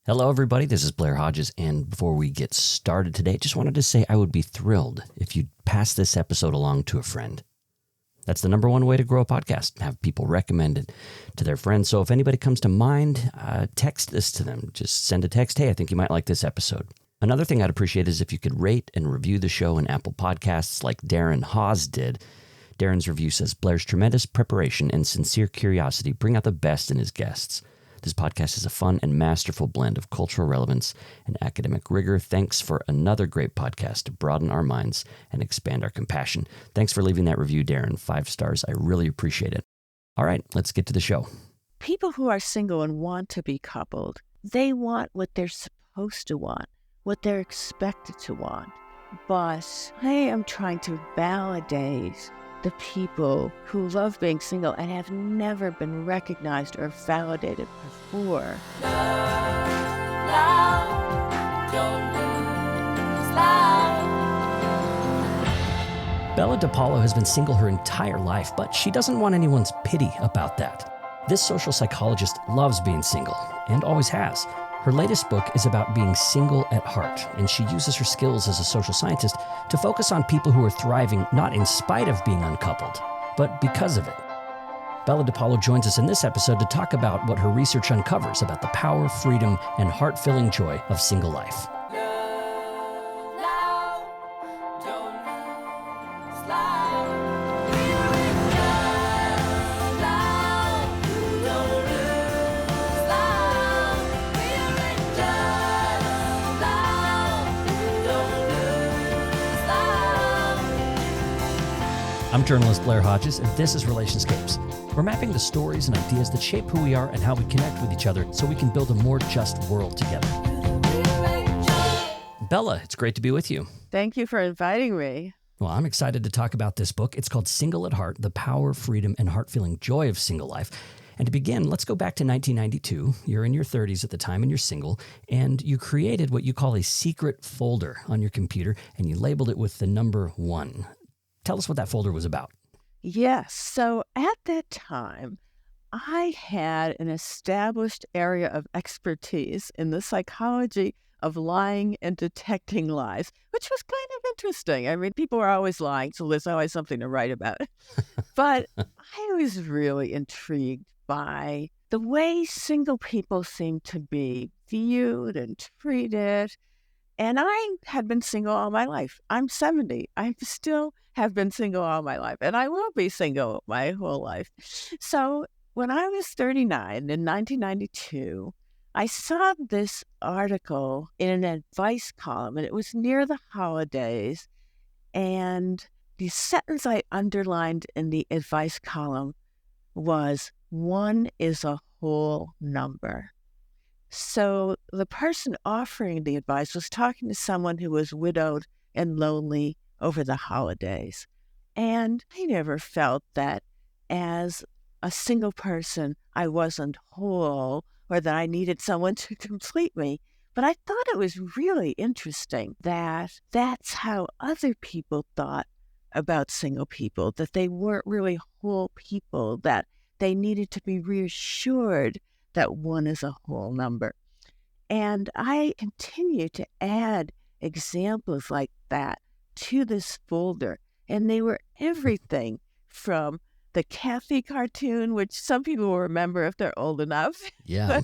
Hello, everybody. This is Blair Hodges, and before we get started today, just wanted to say I would be thrilled if you'd pass this episode along to a friend. That's the number one way to grow a podcast, have people recommend it to their friends. So if anybody comes to mind, text this to them. Just send a text, hey, I think you might like this episode. Another thing I'd appreciate is if you could rate and review the show in Apple Podcasts like Darren Hawes did. Darren's review says, Blair's tremendous preparation and sincere curiosity bring out the best in his guests. This podcast is a fun and masterful blend of cultural relevance and academic rigor. Thanks for another great podcast to broaden our minds and expand our compassion. Thanks for leaving that review, Darren. 5 stars. I really appreciate it. All right, let's get to the show. People who are single and want to be coupled, they want what they're supposed to want, what they're expected to want. But I am trying to validate the people who love being single and have never been recognized or validated before. Bella DePaulo has been single her entire life, but she doesn't want anyone's pity about that. This social psychologist loves being single and always has. Her latest book is about being single at heart, and she uses her skills as a social scientist to focus on people who are thriving not in spite of being uncoupled, but because of it. Bella DePaulo joins us in this episode to talk about what her research uncovers about the power, freedom, and heart-filling joy of single life. I'm journalist Blair Hodges, and this is Relationscapes. We're mapping the stories and ideas that shape who we are and how we connect with each other so we can build a more just world together. Bella, it's great to be with you. Thank you for inviting me. Well, I'm excited to talk about this book. It's called Single at Heart, The Power, Freedom, and Heart-Filling Joy of Single Life. And to begin, let's go back to 1992. You're in your 30s at the time and you're single, and you created what you call a secret folder on your computer, and you labeled it with the number 1. Tell us what that folder was about. Yes. So at that time, I had an established area of expertise in the psychology of lying and detecting lies, which was kind of interesting. I mean, people are always lying, so there's always something to write about. But I was really intrigued by the way single people seem to be viewed and treated. And I had been single all my life. I'm 70. I still have been single all my life, and I will be single my whole life. So when I was 39 in 1992, I saw this article in an advice column, and it was near the holidays. And the sentence I underlined in the advice column was, 1 is a whole number. So the person offering the advice was talking to someone who was widowed and lonely over the holidays. And I never felt that as a single person, I wasn't whole or that I needed someone to complete me. But I thought it was really interesting that that's how other people thought about single people, that they weren't really whole people, that they needed to be reassured that 1 is a whole number. And I continue to add examples like that to this folder. And they were everything from the Kathy cartoon, which some people will remember if they're old enough. Yeah.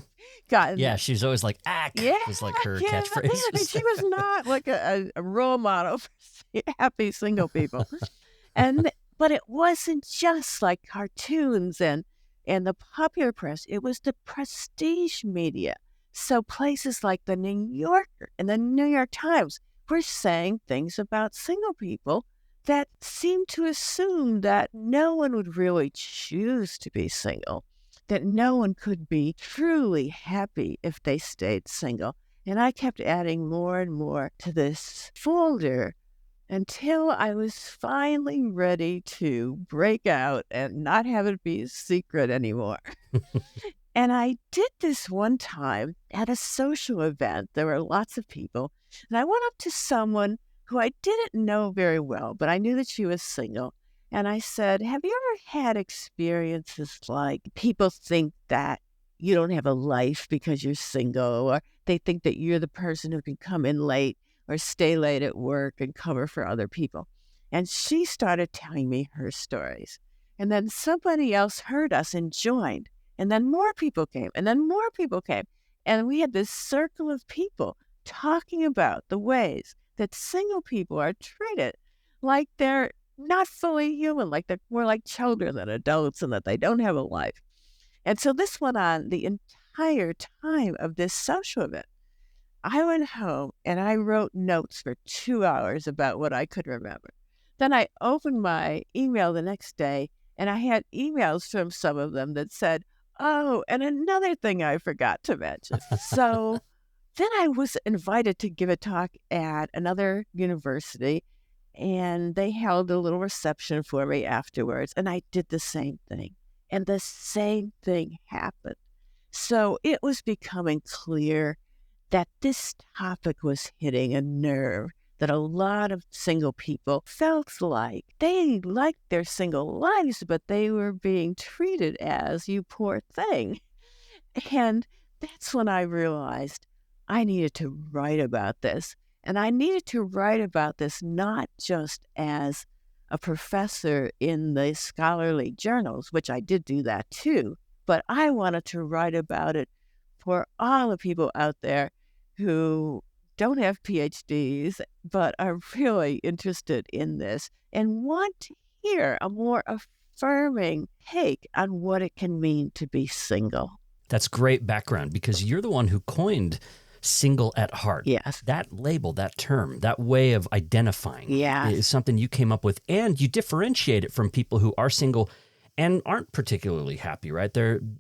Yeah, she was always like, ack, was like her catchphrase. Yeah, she was not like a role model for happy single people. But it wasn't just like cartoons and the popular press. It was the prestige media. So places like the New Yorker and the New York Times were saying things about single people that seemed to assume that no one would really choose to be single, that no one could be truly happy if they stayed single. And I kept adding more and more to this folder until I was finally ready to break out and not have it be a secret anymore. And I did this one time at a social event. There were lots of people. And I went up to someone who I didn't know very well, but I knew that she was single. And I said, have you ever had experiences like people think that you don't have a life because you're single, or they think that you're the person who can come in late or stay late at work and cover for other people. And she started telling me her stories. And then somebody else heard us and joined. And then more people came, and then more people came. And we had this circle of people talking about the ways that single people are treated like they're not fully human, like they're more like children than adults and that they don't have a life. And so this went on the entire time of this social event. I went home and I wrote notes for 2 hours about what I could remember. Then I opened my email the next day and I had emails from some of them that said, oh, and another thing I forgot to mention. So then I was invited to give a talk at another university, and they held a little reception for me afterwards, and I did the same thing. And the same thing happened. So it was becoming clear that this topic was hitting a nerve that a lot of single people felt like they liked their single lives, but they were being treated as, you poor thing. And that's when I realized I needed to write about this. And I needed to write about this not just as a professor in the scholarly journals, which I did do that too, but I wanted to write about it for all the people out there who don't have PhDs, but are really interested in this and want to hear a more affirming take on what it can mean to be single. That's great background because you're the one who coined single at heart. Yes. That label, that term, that way of identifying is something you came up with, and you differentiate it from people who are single and aren't particularly happy, right?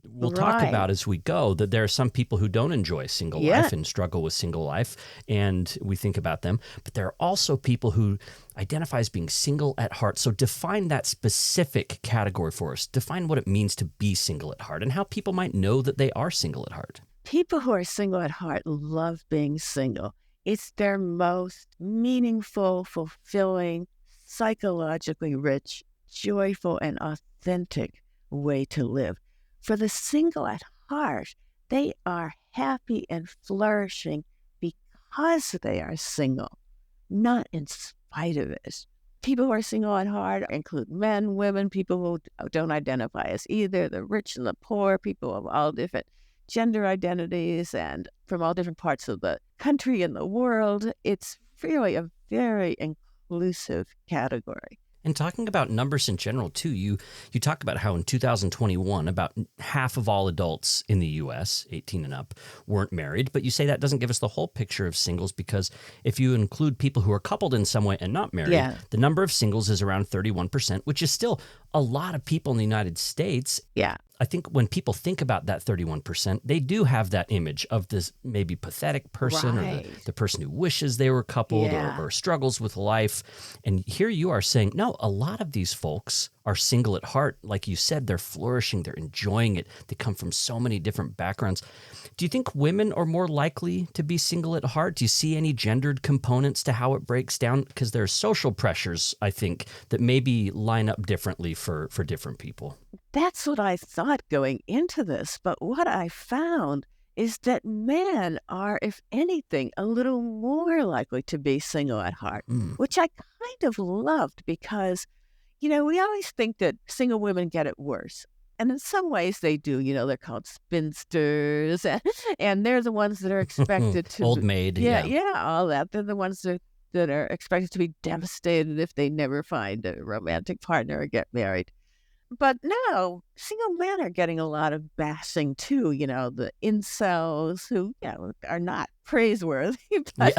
We'll talk about as we go that there are some people who don't enjoy single life and struggle with single life, and we think about them. But there are also people who identify as being single at heart. So define that specific category for us. Define what it means to be single at heart and how people might know that they are single at heart. People who are single at heart love being single. It's their most meaningful, fulfilling, psychologically rich, joyful, and authentic way to live. For the single at heart, they are happy and flourishing because they are single, not in spite of it. People who are single at heart include men, women, people who don't identify as either, the rich and the poor, people of all different gender identities and from all different parts of the country and the world. It's really a very inclusive category. And talking about numbers in general, too, you talk about how in 2021, about half of all adults in the U.S., 18 and up, weren't married. But you say that doesn't give us the whole picture of singles because if you include people who are coupled in some way and not married, the number of singles is around 31%, which is still a lot of people in the United States. Yeah. I think when people think about that 31%, they do have that image of this maybe pathetic person or the person who wishes they were coupled or struggles with life. And here you are saying, no, a lot of these folks are single at heart. Like you said, they're flourishing, they're enjoying it. They come from so many different backgrounds. Do you think women are more likely to be single at heart? Do you see any gendered components to how it breaks down? Because there are social pressures, I think, that maybe line up differently for different people. That's what I thought going into this. But what I found is that men are, if anything, a little more likely to be single at heart, which I kind of loved because, we always think that single women get it worse. And in some ways they do. They're called spinsters, and they're the ones that are expected to... Old maid. Yeah, all that. They're the ones that are expected to be devastated if they never find a romantic partner or get married. But no, single men are getting a lot of bashing too, the incels who are not praiseworthy, but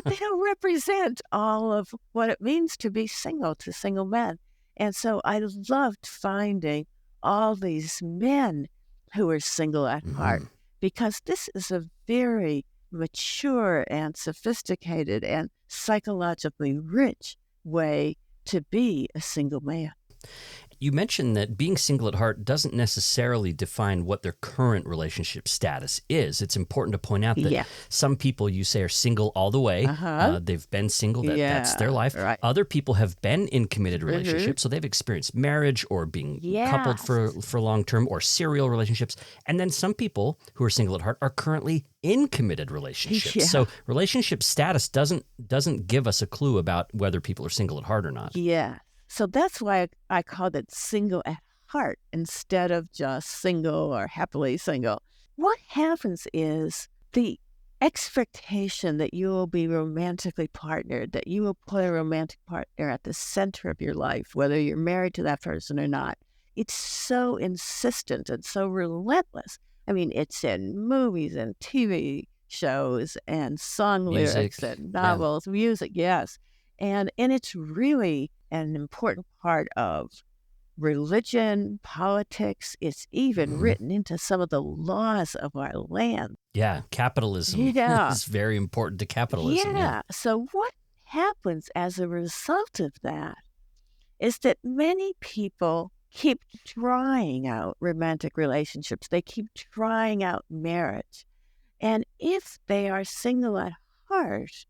they don't represent all of what it means to be single to single men. And so I loved finding all these men who are single at heart because this is a very mature and sophisticated and psychologically rich way to be a single man. You mentioned that being single at heart doesn't necessarily define what their current relationship status is. It's important to point out that Yeah. some people, you say, are single all the way. Uh-huh. They've been single, that's their Yeah. life. Right. Other people have been in committed Mm-hmm. relationships, so they've experienced marriage or being coupled Yes. for long-term or serial relationships. And then some people who are single at heart are currently in committed relationships. Yeah. So relationship status doesn't give us a clue about whether people are single at heart or not. Yeah. So that's why I called it single at heart instead of just single or happily single. What happens is the expectation that you will be romantically partnered, that you will put a romantic partner at the center of your life, whether you're married to that person or not. It's so insistent and so relentless. I mean, it's in movies and TV shows and song lyrics Music, and yeah. novels, music, yes. And it's really an important part of religion, politics. It's even Mhm. written into some of the laws of our land. Yeah, capitalism Yeah. is very important to capitalism. Yeah. So what happens as a result of that is that many people keep trying out romantic relationships. They keep trying out marriage. And if they are single at heart,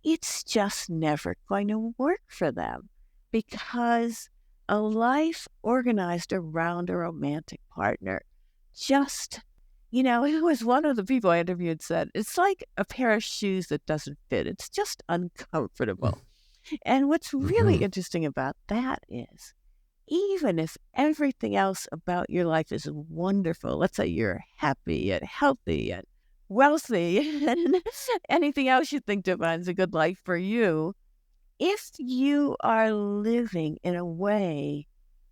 it's just never going to work for them because a life organized around a romantic partner just, it was one of the people I interviewed said, it's like a pair of shoes that doesn't fit. It's just uncomfortable. And what's really Mhm. interesting about that is even if everything else about your life is wonderful, let's say you're happy and healthy and wealthy and anything else you think defines a good life for you, if you are living in a way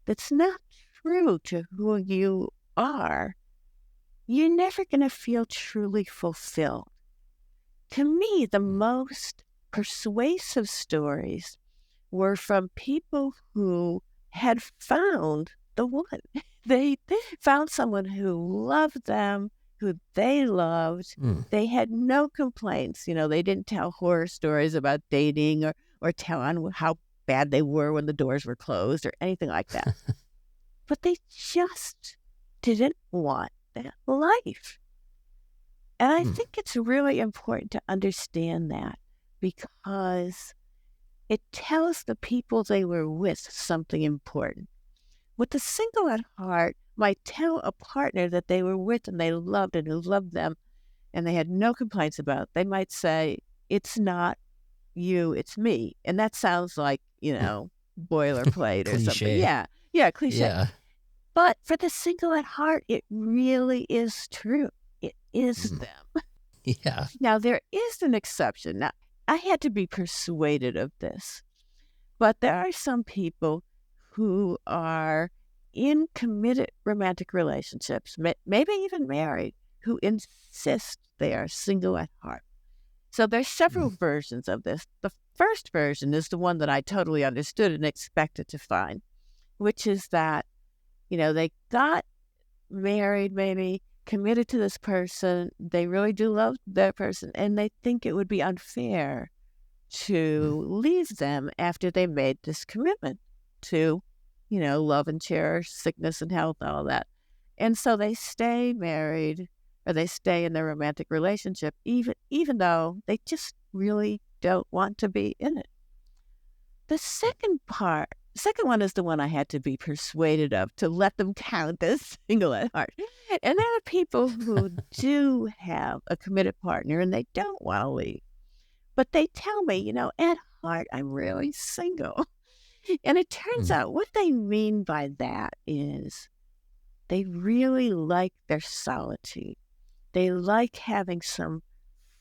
that's not true to who you are, you're never going to feel truly fulfilled. To me, the most persuasive stories were from people who had found the one. They found someone who loved them, who they loved. Mm. They had no complaints. They didn't tell horror stories about dating or tell on how bad they were when the doors were closed or anything like that. But they just didn't want that life. And I think it's really important to understand that because it tells the people they were with something important. What the single at heart might tell a partner that they were with and they loved and who loved them and they had no complaints about, they might say, it's not you, it's me. And that sounds like, boilerplate or something. Cliche. Yeah, cliche. Yeah. But for the single at heart, it really is true. It is them. Yeah. Now, there is an exception. Now, I had to be persuaded of this, but there are some people who are in committed romantic relationships, maybe even married, who insist they are single at heart. So there's several versions of this. The first version is the one that I totally understood and expected to find, which is that, they got married maybe, committed to this person, they really do love that person, and they think it would be unfair to leave them after they made this commitment to, love and cherish, sickness and health, all that. And so they stay married or they stay in their romantic relationship, even though they just really don't want to be in it. The second one is the one I had to be persuaded of to let them count as single at heart. And there are people who do have a committed partner and they don't want to leave. But they tell me, at heart, I'm really single. And it turns out what they mean by that is they really like their solitude. They like having some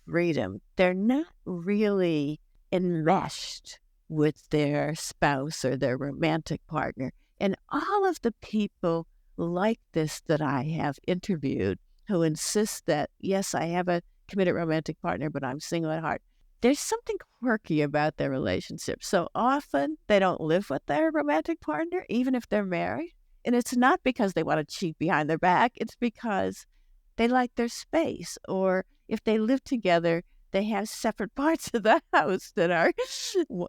freedom. They're not really enmeshed with their spouse or their romantic partner. And all of the people like this that I have interviewed who insist that, yes, I have a committed romantic partner, but I'm single at heart. There's something quirky about their relationship. So often they don't live with their romantic partner, even if they're married. And it's not because they want to cheat behind their back. It's because they like their space. Or if they live together, they have separate parts of the house that are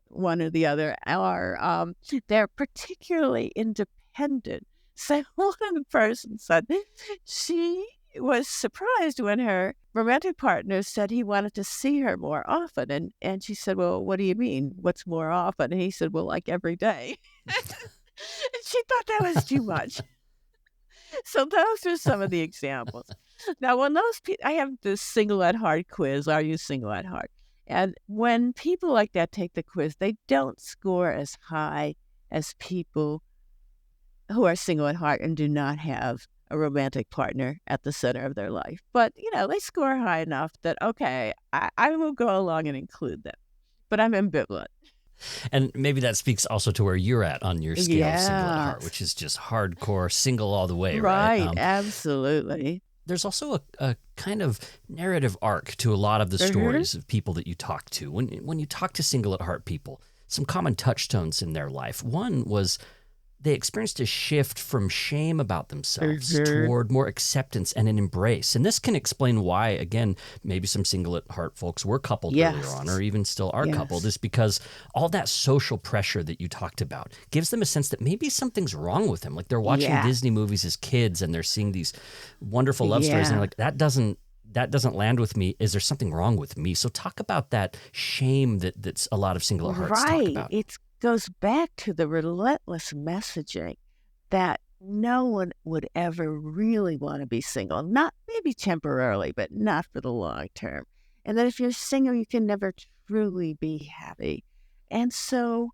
one or the other. Or they're particularly independent independent. So one person said she was surprised when her romantic partner said he wanted to see her more often. And she said, well, what do you mean? What's more often? And he said, well, like every day. And she thought that was too much. So those are some of the examples. Now, when those people, I have this single at heart quiz, are you single at heart? And when people like that take the quiz, they don't score as high as people who are single at heart and do not have a romantic partner at the center of their life. But, they score high enough that, okay, I will go along and include them. But I'm ambivalent. And maybe that speaks also to where you're at on your scale of single at heart, Yes. which is just hardcore single all the way, right? Right, absolutely. There's also a kind of narrative arc to a lot of the stories of people that you talk to. When you talk to single at heart people, some common touchstones in their life. One was they experienced a shift from shame about themselves toward more acceptance and an embrace. And this can explain why, again, maybe some single at heart folks were coupled earlier on, or even still are coupled, is because all that social pressure that you talked about gives them a sense that maybe something's wrong with them. Like they're watching Disney movies as kids and they're seeing these wonderful love stories and they're like, that doesn't land with me. Is there something wrong with me? So talk about that shame that's a lot of single at hearts talk about. It goes back to the relentless messaging that no one would ever really want to be single, not maybe temporarily, but not for the long term. And that if you're single, you can never truly be happy. And so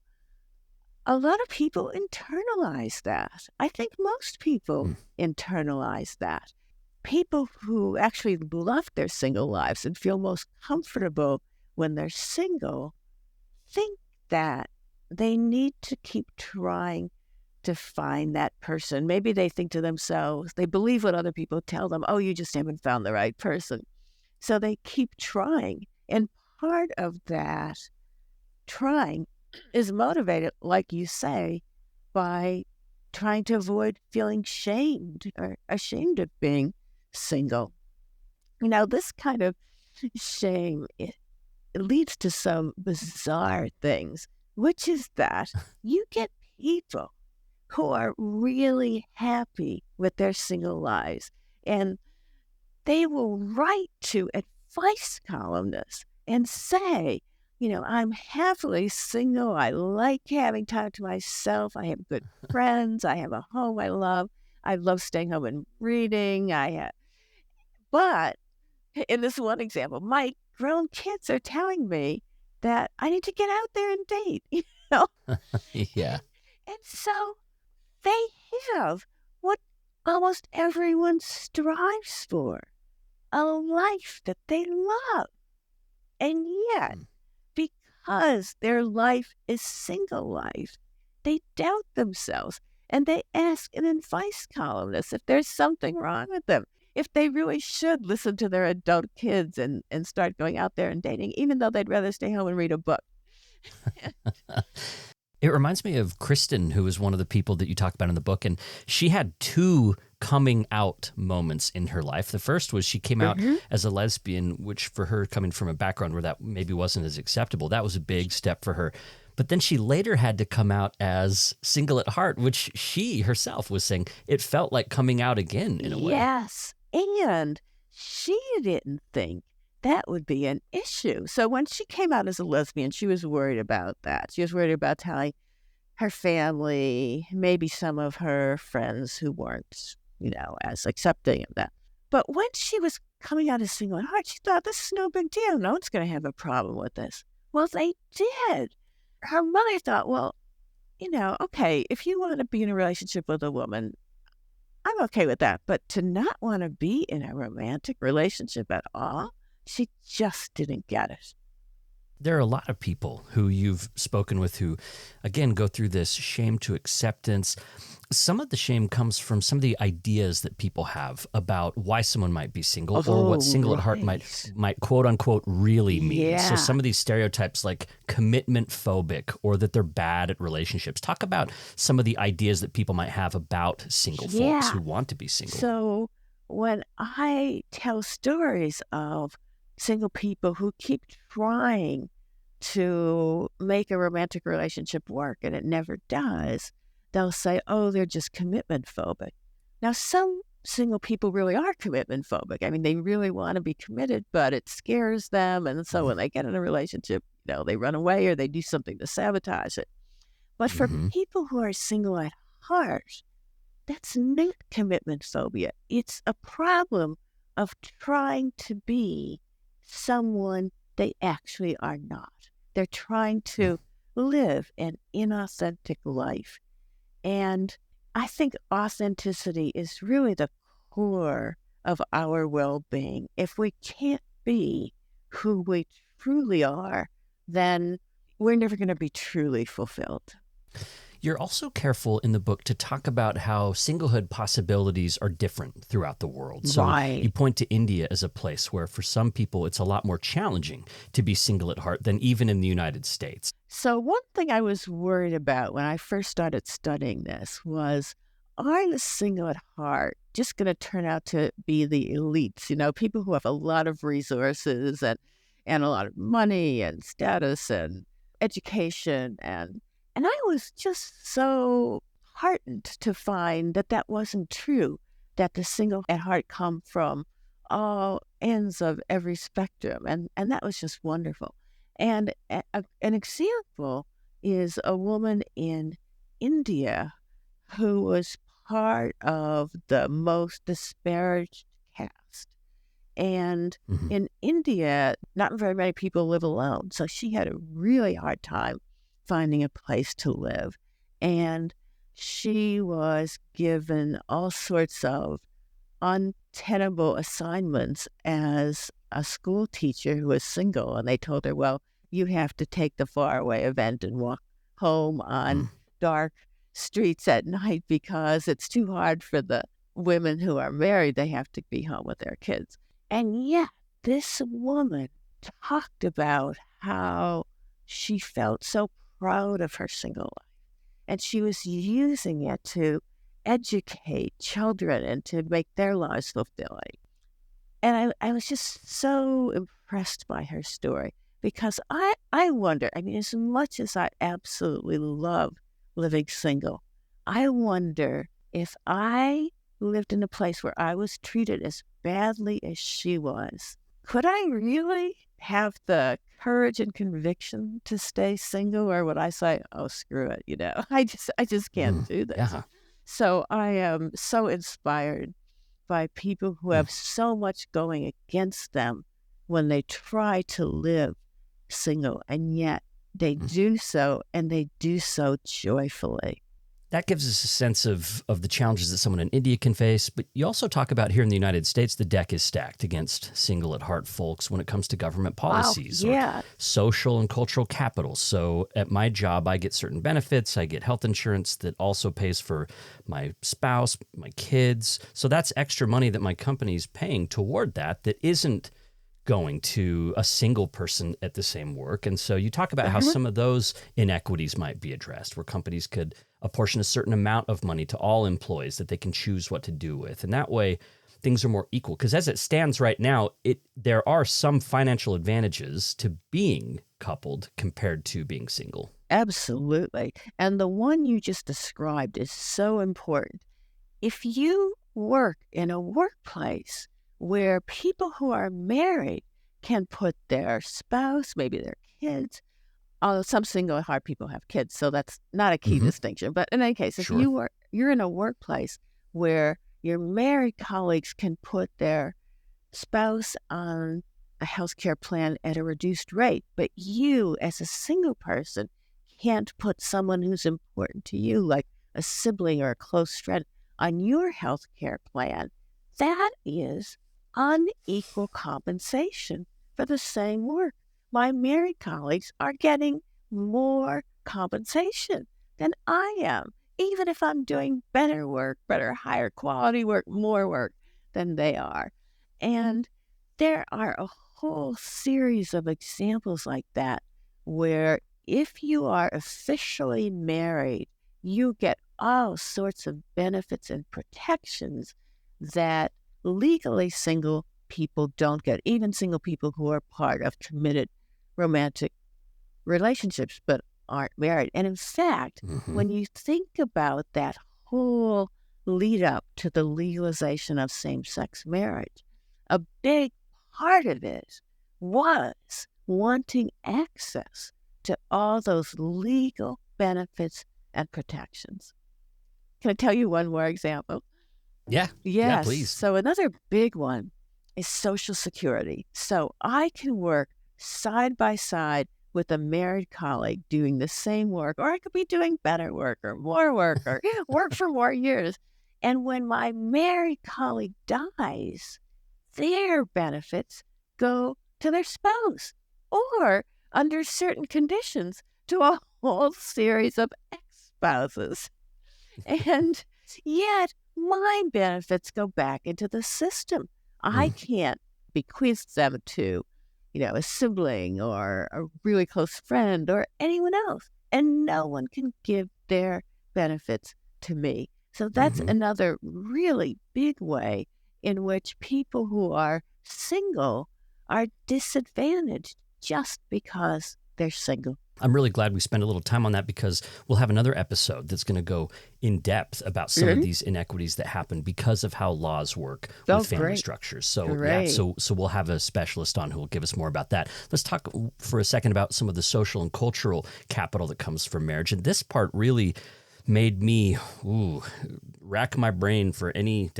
a lot of people internalize that. I think most people internalize that. People who actually love their single lives and feel most comfortable when they're single think that they need to keep trying to find that person. Maybe they think to themselves, they believe what other people tell them, oh, you just haven't found the right person. So they keep trying. And part of that trying is motivated, like you say, by trying to avoid feeling shamed or ashamed of being single. This kind of shame, it leads to some bizarre things, which is that you get people who are really happy with their single lives, and they will write to advice columnists and say, I'm happily single. I like having time to myself. I have good friends. I have a home I love. I love staying home and reading. But in this one example, my grown kids are telling me that I need to get out there and date, Yeah. And so they have what almost everyone strives for, a life that they love. And yet, because their life is single life, they doubt themselves and they ask an advice columnist if there's something wrong with them, if they really should listen to their adult kids and start going out there and dating, even though they'd rather stay home and read a book. It reminds me of Kristen, who was one of the people that you talk about in the book, and she had two coming out moments in her life. The first was she came out as a lesbian, which for her, coming from a background where that maybe wasn't as acceptable, that was a big step for her. But then she later had to come out as single at heart, which she herself was saying it felt like coming out again in a way. Yes, and she didn't think that would be an issue. So when she came out as a lesbian, she was worried about that. She was worried about telling her family, maybe some of her friends who weren't, as accepting of that. But when she was coming out as single at heart, she thought, this is no big deal. No one's going to have a problem with this. Well, they did. Her mother thought, well, okay, if you want to be in a relationship with a woman, I'm okay with that. But to not want to be in a romantic relationship at all, she just didn't get it. There are a lot of people who you've spoken with who, again, go through this shame to acceptance. Some of the shame comes from some of the ideas that people have about why someone might be single or what single at heart might quote unquote really mean. Yeah. So some of these stereotypes like commitment phobic or that they're bad at relationships. Talk about some of the ideas that people might have about single folks who want to be single. So when I tell stories of single people who keep trying to make a romantic relationship work and it never does, they'll say, oh, they're just commitment phobic. Now, some single people really are commitment phobic. I mean, they really want to be committed, but it scares them. And so when they get in a relationship, they run away or they do something to sabotage it. But for Mm-hmm. people who are single at heart, that's not commitment phobia. It's a problem of trying to be someone they actually are not. They're trying to live an inauthentic life. And I think authenticity is really the core of our well-being. If we can't be who we truly are, then we're never going to be truly fulfilled. You're also careful in the book to talk about how singlehood possibilities are different throughout the world. So Right. you point to India as a place where for some people it's a lot more challenging to be single at heart than even in the United States. So one thing I was worried about when I first started studying this was, are the single at heart just going to turn out to be the elites, people who have a lot of resources and a lot of money and status and education. And I was just so heartened to find that that wasn't true, that the single at heart come from all ends of every spectrum. And that was just wonderful. And an example is a woman in India who was part of the most disparaged caste. And Mm-hmm. in India, not very many people live alone. So she had a really hard time finding a place to live. And she was given all sorts of untenable assignments as a school teacher who was single. And they told her, well, you have to take the faraway event and walk home on dark streets at night because it's too hard for the women who are married. They have to be home with their kids. And yet this woman talked about how she felt so proud of her single life. And she was using it to educate children and to make their lives fulfilling. And I was just so impressed by her story because I wonder, I mean, as much as I absolutely love living single, I wonder if I lived in a place where I was treated as badly as she was, could I really have the courage and conviction to stay single, or would I say, oh, screw it, I just can't do this. Yeah. So I am so inspired by people who have so much going against them when they try to live single, and yet they do so, and they do so joyfully. That gives us a sense of the challenges that someone in India can face. But you also talk about here in the United States, the deck is stacked against single at heart folks when it comes to government policies or social and cultural capital. So at my job, I get certain benefits. I get health insurance that also pays for my spouse, my kids. So that's extra money that my company's paying toward that isn't going to a single person at the same work. And so you talk about how some of those inequities might be addressed, where companies could apportion a certain amount of money to all employees that they can choose what to do with. And that way, things are more equal. Because as it stands right now, there are some financial advantages to being coupled compared to being single. Absolutely. And the one you just described is so important. If you work in a workplace where people who are married can put their spouse, maybe their kids, although some single at heart people have kids, so that's not a key distinction. But in any case, if you're in a workplace where your married colleagues can put their spouse on a healthcare plan at a reduced rate, but you as a single person can't put someone who's important to you, like a sibling or a close friend, on your healthcare plan, that is unequal compensation for the same work. My married colleagues are getting more compensation than I am, even if I'm doing better work, better, higher quality work, more work than they are. And there are a whole series of examples like that where if you are officially married, you get all sorts of benefits and protections that legally single people don't get, even single people who are part of committed romantic relationships. But aren't married. And in fact, Mm-hmm. when you think about that whole lead up to the legalization of same sex marriage, a big part of it was wanting access to all those legal benefits and protections. Can I tell you one more example? Yeah. Yeah, Yes. please. So another big one is Social Security. So I can work side by side with a married colleague doing the same work, or I could be doing better work or more work or work for more years. And when my married colleague dies, their benefits go to their spouse or, under certain conditions, to a whole series of ex-spouses. And yet my benefits go back into the system. I Mm. can't bequeath them to, a sibling or a really close friend or anyone else. And no one can give their benefits to me. So that's Mm-hmm. another really big way in which people who are single are disadvantaged just because they're single. I'm really glad we spent a little time on that because we'll have another episode that's going to go in depth about some of Mhm. these inequities that happen because of how laws work Oh, with family great. structures. So Great. so we'll have a specialist on who will give us more about that. Let's talk for a second about some of the social and cultural capital that comes from marriage. And this part really made me rack my brain for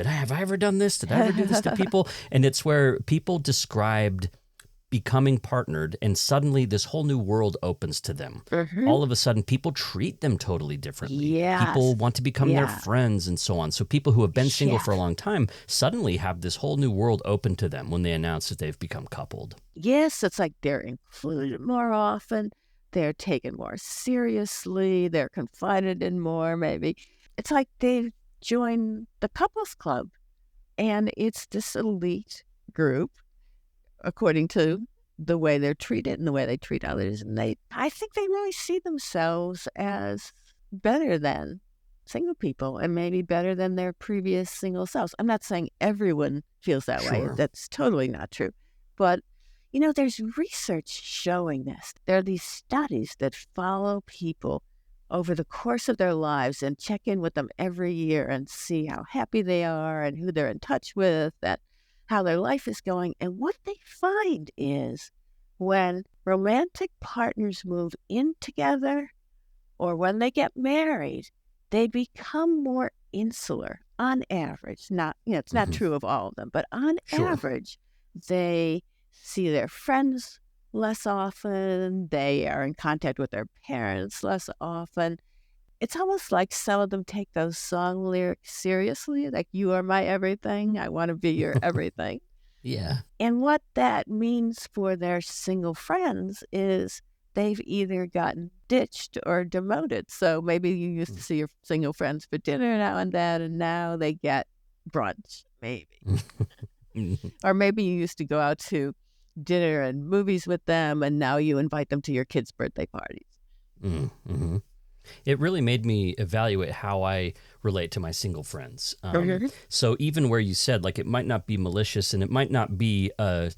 have I ever done this? Did I ever do this to people? And it's where people described becoming partnered, and suddenly this whole new world opens to them. Mhm. All of a sudden, people treat them totally differently. Yes. People want to become their Yeah. friends and so on. So people who have been single for a Yeah. long time suddenly have this whole new world open to them when they announce that they've become coupled. Yes, it's like they're included more often. They're taken more seriously. They're confided in more, maybe. It's like they've joined the couples club, and it's this elite group, according to the way they're treated and the way they treat others. And I think they really see themselves as better than single people and maybe better than their previous single selves. I'm not saying everyone feels that way. Sure. That's totally not true. But, there's research showing this. There are these studies that follow people over the course of their lives and check in with them every year and see how happy they are and who they're in touch with and how their life is going. And what they find is when romantic partners move in together or when they get married, they become more insular on average. Not, it's not Mhm. true of all of them, but on Sure. average, they see their friends less often. They are in contact with their parents less often. It's almost like some of them take those song lyrics seriously, like, you are my everything. I want to be your everything. Yeah. And what that means for their single friends is they've either gotten ditched or demoted. So maybe you used to see your single friends for dinner now and then, and now they get brunch, maybe. Or maybe you used to go out to dinner and movies with them, and now you invite them to your kids' birthday parties. Mm-hmm. It really made me evaluate how I relate to my single friends. So even where you said, like, it might not be malicious and it might not be a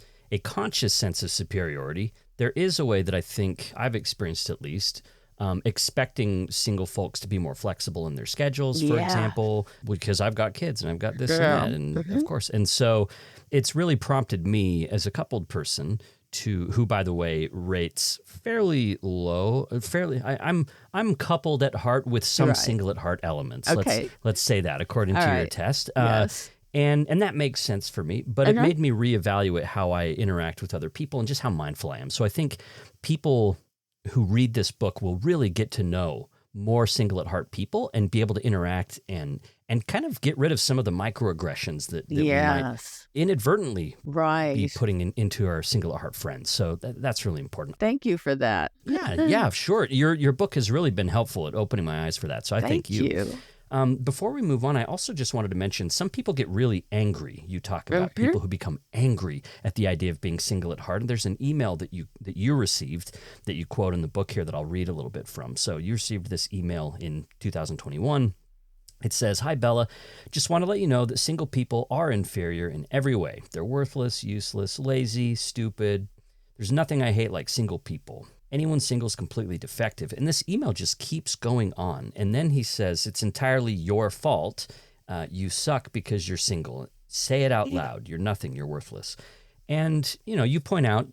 conscious sense of superiority, there is a way that I think I've experienced, at least, expecting single folks to be more flexible in their schedules, for Yeah. example, because I've got kids and I've got this Girl. and that, and of course. And so it's really prompted me as a coupled person who, by the way, rates fairly low. I'm coupled at heart with some Right. single at heart elements. Okay. Let's say that according All to your right. test. Yes. And that makes sense for me, but it Uh-huh. made me reevaluate how I interact with other people and just how mindful I am. So I think people who read this book will really get to know more single at heart people and be able to interact and kind of get rid of some of the microaggressions that we might Yes. inadvertently be Right. putting into our single at heart friends. So that's really important. Thank you for that. Yeah, sure. Your book has really been helpful at opening my eyes for that. So I thank you. Before we move on, I also just wanted to mention some people get really angry. You talk about people who become angry at the idea of being single at heart. And there's an email that you received that you quote in the book here that I'll read a little bit from. So you received this email in 2021. It says, "Hi, Bella. Just want to let you know that single people are inferior in every way. They're worthless, useless, lazy, stupid. There's nothing I hate like single people. Anyone single is completely defective. And this email just keeps going on. And then he says, it's entirely your fault. You suck because you're single. Say it out loud. You're nothing. You're worthless. And, you point out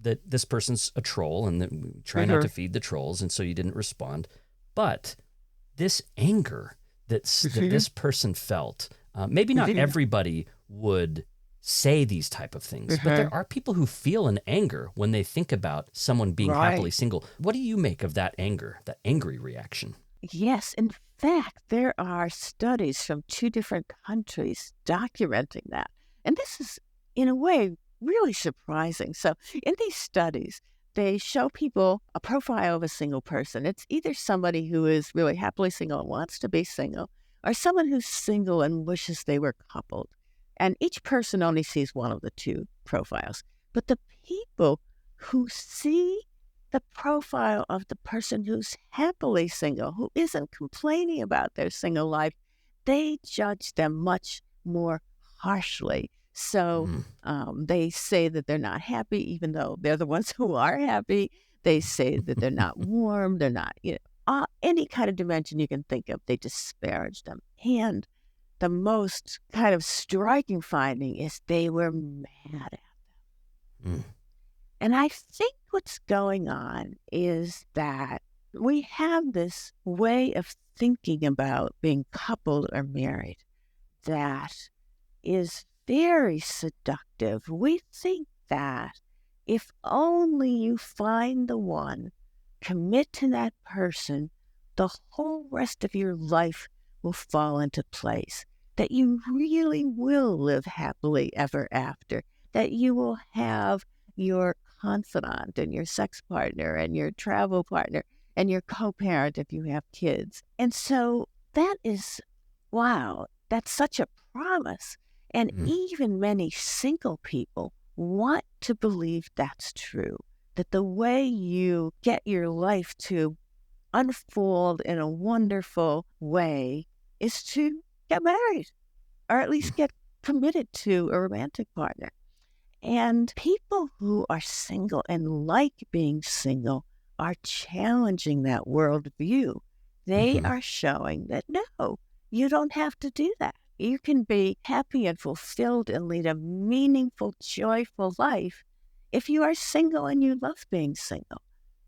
that this person's a troll and that we try not to feed the trolls. And so you didn't respond. But this anger that this person felt, maybe not everybody would say these type of things, but there are people who feel an anger when they think about someone being happily single. What do you make of that anger, that angry reaction? Yes, in fact, there are studies from 2 different countries documenting that. And this is, in a way, really surprising. So in these studies, they show people a profile of a single person. It's either somebody who is really happily single and wants to be single, or someone who's single and wishes they were coupled. And each person only sees one of the 2 profiles. But the people who see the profile of the person who's happily single, who isn't complaining about their single life, they judge them much more harshly. So they say that they're not happy, even though they're the ones who are happy. They say that they're not warm, they're not, any kind of dimension you can think of, they disparage them. And the most kind of striking finding is they were mad at them. And I think what's going on is that we have this way of thinking about being coupled or married that is very seductive. We think that if only you find the one, commit to that person, the whole rest of your life will fall into place, that you really will live happily ever after, that you will have your confidant and your sex partner and your travel partner and your co-parent if you have kids. And so that is, wow, that's such a promise. And even many single people want to believe that's true, that the way you get your life to unfold in a wonderful way is to get married, or at least get committed to a romantic partner. And people who are single and like being single are challenging that worldview. They are showing that, no, you don't have to do that. You can be happy and fulfilled and lead a meaningful, joyful life if you are single and you love being single.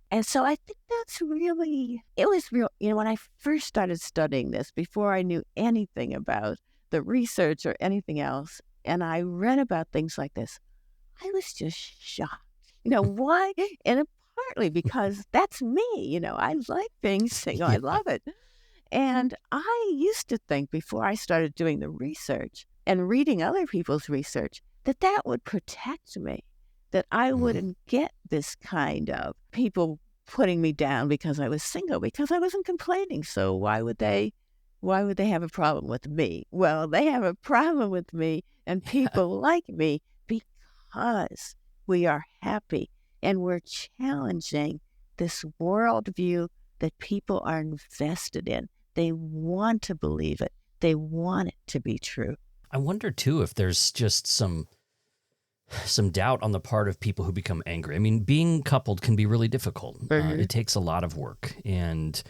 And so I think that's really, it was real, when I first started studying this, before I knew anything about the research or anything else, and I read about things like this, I was just shocked. Why? And partly because that's me. I like being single. I love it. And I used to think, before I started doing the research and reading other people's research, that would protect me, that I wouldn't get this kind of people putting me down because I was single, because I wasn't complaining. So why would they have a problem with me? Well, they have a problem with me and people like me because we are happy and we're challenging this worldview that people are invested in. They want to believe it. They want it to be true. I wonder, too, if there's just some doubt on the part of people who become angry. I mean, being coupled can be really difficult. It takes a lot of work, and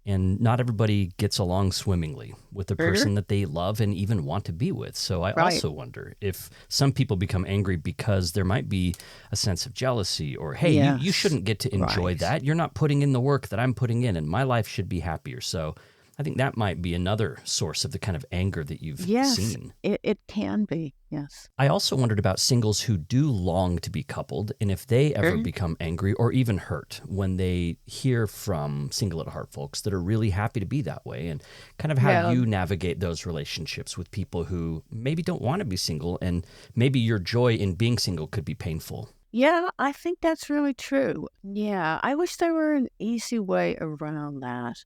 not everybody gets along swimmingly with the person that they love and even want to be with. So I also wonder if some people become angry because there might be a sense of jealousy, or, hey, you shouldn't get to enjoy that. You're not putting in the work that I'm putting in, and my life should be happier. So I think that might be another source of the kind of anger that you've seen. It can be, yes. I also wondered about singles who do long to be coupled, and if they ever become angry or even hurt when they hear from single at heart folks that are really happy to be that way, and kind of how you navigate those relationships with people who maybe don't want to be single, and maybe your joy in being single could be painful. Yeah, I think that's really true. Yeah, I wish there were an easy way around that.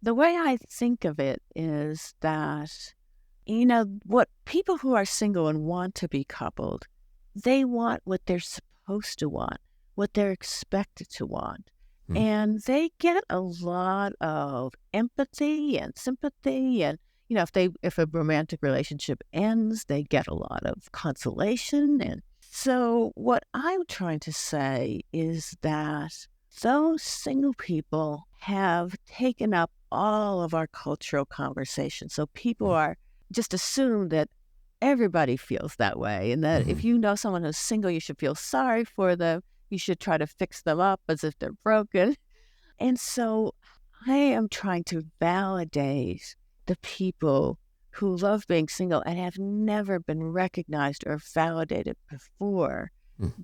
The way I think of it is that, what people who are single and want to be coupled, they want what they're supposed to want, what they're expected to want. And they get a lot of empathy and sympathy. And, if a romantic relationship ends, they get a lot of consolation. And so what I'm trying to say is that those single people have taken up all of our cultural conversation. So people are just assume that everybody feels that way, and that if Mm-hmm. you know someone who's single, you should feel sorry for them. You should try to fix them up as if they're broken. And so I am trying to validate the people who love being single and have never been recognized or validated before.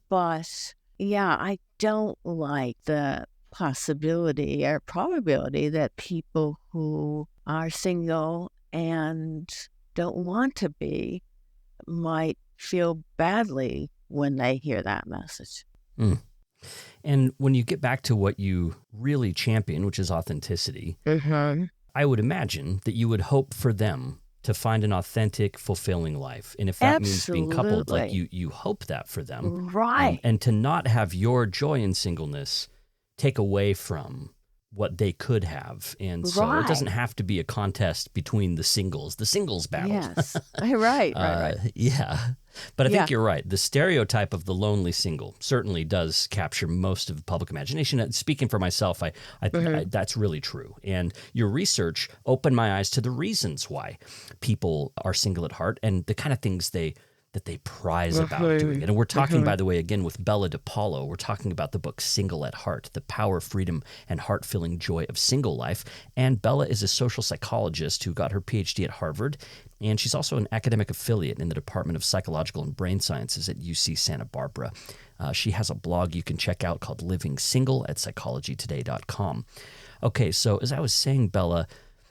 But yeah, I don't like the possibility or probability that people who are single and don't want to be might feel badly when they hear that message. Mm. And when you get back to what you really champion, which is authenticity, Mm-hmm. I would imagine that you would hope for them to find an authentic, fulfilling life. And if that means being coupled, like Absolutely. you hope that for them, Right. and to not have your joy in singleness take away from what they could have. And so it doesn't Right. have to be a contest between the singles battle. Yes. Right. Yeah. But I Yeah. think you're right. The stereotype of the lonely single certainly does capture most of the public imagination. Speaking for myself, I that's really true. And your research opened my eyes to the reasons why people are single at heart and the kind of things that they prize about doing it. And we're talking, by the way, again, with Bella DePaulo, we're talking about the book Single at Heart, The Power, Freedom, and Heart-Filling Joy of Single Life. And Bella is a social psychologist who got her PhD at Harvard, and she's also an academic affiliate in the Department of Psychological and Brain Sciences at UC Santa Barbara. She has a blog you can check out called Living Single at psychologytoday.com. Okay, so as I was saying, Bella,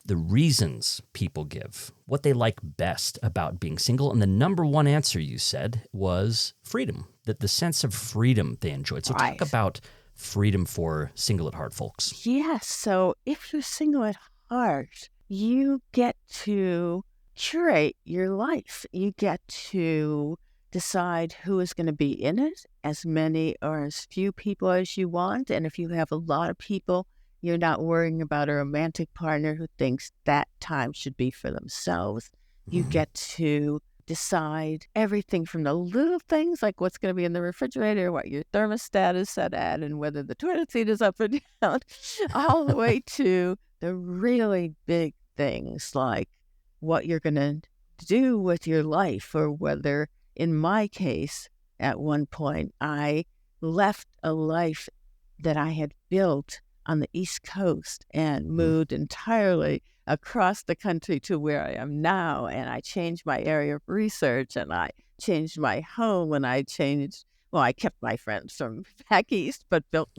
the reasons people give, what they like best about being single. And the number one answer you said was freedom, that the sense of freedom they enjoyed. So talk Right. about freedom for single at heart folks. Yes. So if you're single at heart, you get to curate your life. You get to decide who is going to be in it, as many or as few people as you want. And if you have a lot of people, you're not worrying about a romantic partner who thinks that time should be for themselves. You Mhm. get to decide everything from the little things like what's going to be in the refrigerator, what your thermostat is set at, and whether the toilet seat is up or down, all the way to the really big things like what you're going to do with your life, or whether, in my case, at one point, I left a life that I had built on the East Coast and moved entirely across the country to where I am now. And I changed my area of research, and I changed my home, and I kept my friends from back east, but built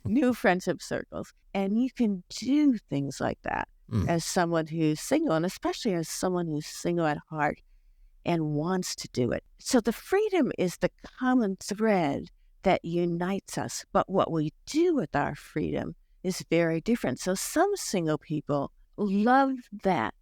new friendship circles. And you can do things like that Mm. as someone who's single, and especially as someone who's single at heart and wants to do it. So the freedom is the common thread that unites us. But what we do with our freedom is very different. So some single people love that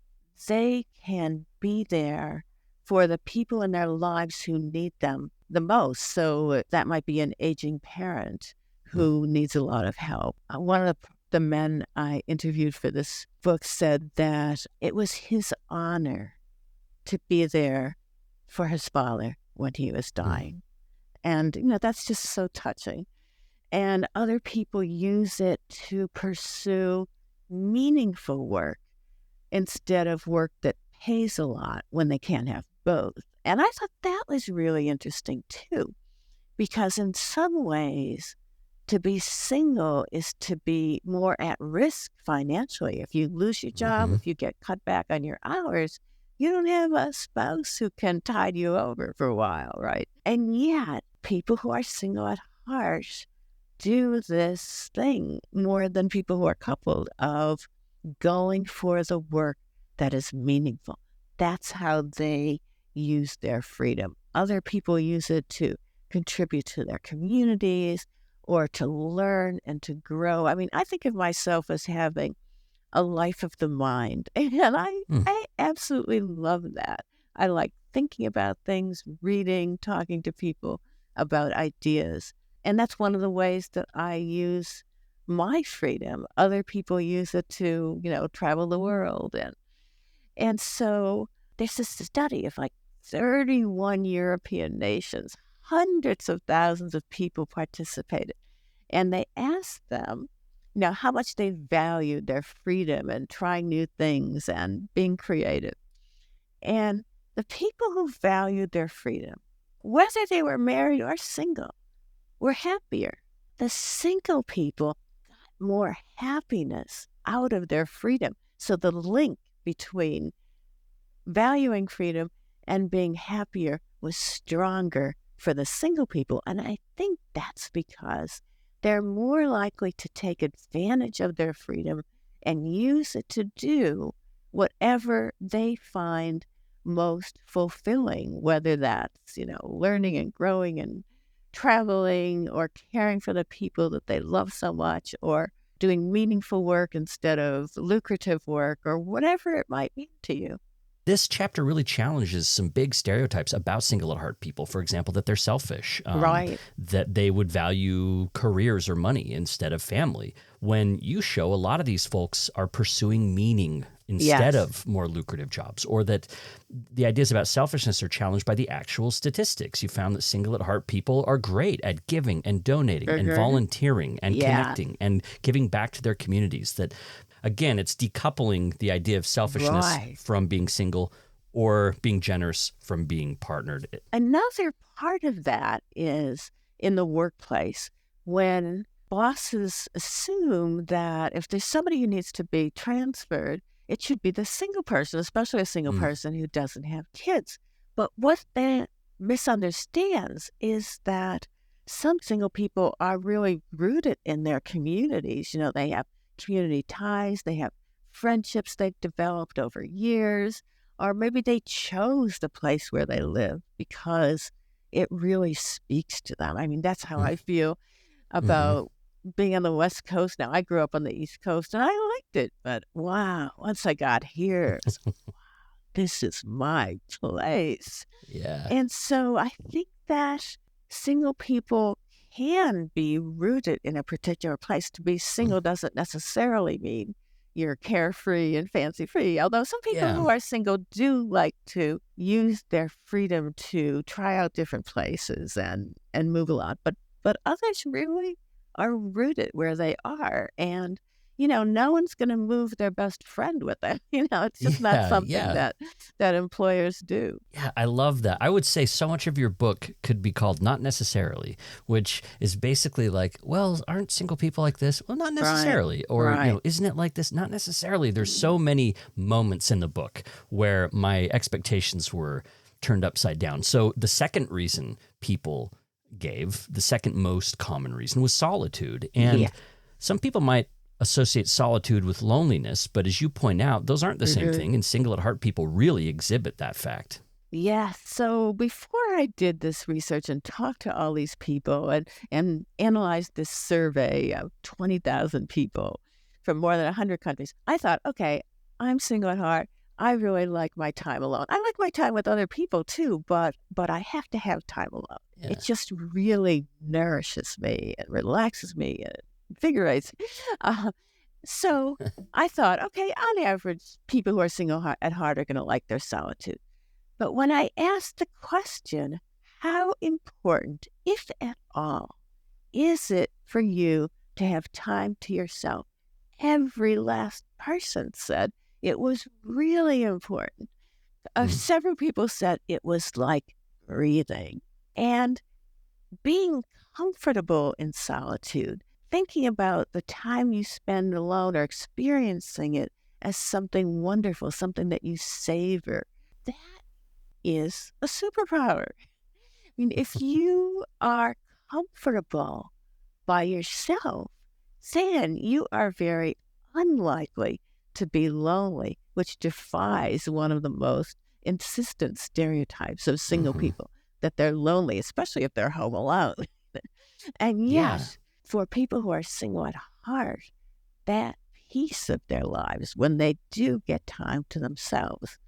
they can be there for the people in their lives who need them the most. So that might be an aging parent who needs a lot of help. One of the men I interviewed for this book said that it was his honor to be there for his father when he was dying. And, that's just so touching. And other people use it to pursue meaningful work instead of work that pays a lot when they can't have both. And I thought that was really interesting too, because in some ways, to be single is to be more at risk financially. If you lose your job, if you get cut back on your hours, you don't have a spouse who can tide you over for a while, right? And yet, people who are single at heart do this thing more than people who are coupled of going for the work that is meaningful. That's how they use their freedom. Other people use it to contribute to their communities or to learn and to grow. I mean, I think of myself as having a life of the mind, and I absolutely love that. I like thinking about things, reading, talking to people about ideas. And that's one of the ways that I use my freedom. Other people use it to, travel the world. And so there's this study of like 31 European nations, hundreds of thousands of people participated. And they asked them, how much they valued their freedom and trying new things and being creative. And the people who valued their freedom, whether they were married or single, were happier. The single people got more happiness out of their freedom. So the link between valuing freedom and being happier was stronger for the single people. And I think that's because they're more likely to take advantage of their freedom and use it to do whatever they find most fulfilling, whether that's, learning and growing and traveling or caring for the people that they love so much or doing meaningful work instead of lucrative work or whatever it might mean to you. This chapter really challenges some big stereotypes about single at heart people. For example, that they're selfish, Right. that they would value careers or money instead of family. When you show a lot of these folks are pursuing meaning instead Yes. of more lucrative jobs, or that the ideas about selfishness are challenged by the actual statistics. You found that single at heart people are great at giving and donating and volunteering and connecting and giving back to their communities. That, again, it's decoupling the idea of selfishness from being single or being generous from being partnered. Another part of that is in the workplace when bosses assume that if there's somebody who needs to be transferred, it should be the single person, especially a single person who doesn't have kids. But what that misunderstands is that some single people are really rooted in their communities. They have community ties, they have friendships they've developed over years, or maybe they chose the place where they live because it really speaks to them. I mean, that's how I feel about being on the West Coast. Now, I grew up on the East Coast and I liked it, but wow, once I got here, it's like, wow, this is my place. Yeah. And so I think that single people can be rooted in a particular place. To be single doesn't necessarily mean you're carefree and fancy-free, although some people who are single do like to use their freedom to try out different places and move a lot. But others really are rooted where they are. And, no one's going to move their best friend with them. It's just not something that employers do. Yeah, I love that. I would say so much of your book could be called Not Necessarily, which is basically like, well, aren't single people like this? Well, not necessarily. Or, isn't it like this? Not necessarily. There's so many moments in the book where my expectations were turned upside down. So the second reason people gave, the second most common reason, was solitude. And some people might associate solitude with loneliness, but as you point out, those aren't the same thing, and single at heart people really exhibit that fact. Yeah. So before I did this research and talked to all these people and analyzed this survey of 20,000 people from more than 100 countries, I thought, okay, I'm single at heart. I really like my time alone. I like my time with other people too, but I have to have time alone. Yeah. It just really nourishes me and relaxes me and invigorates. So I thought, okay, on average, people who are single at heart are going to like their solitude. But when I asked the question, how important, if at all, is it for you to have time to yourself? Every last person said it was really important. Several people said it was like breathing. And being comfortable in solitude, thinking about the time you spend alone or experiencing it as something wonderful, something that you savor, that is a superpower. I mean, if you are comfortable by yourself, then you are very unlikely to be lonely, which defies one of the most insistent stereotypes of single people, that they're lonely, especially if they're home alone. And yet, for people who are single at heart, that piece of their lives, when they do get time to themselves,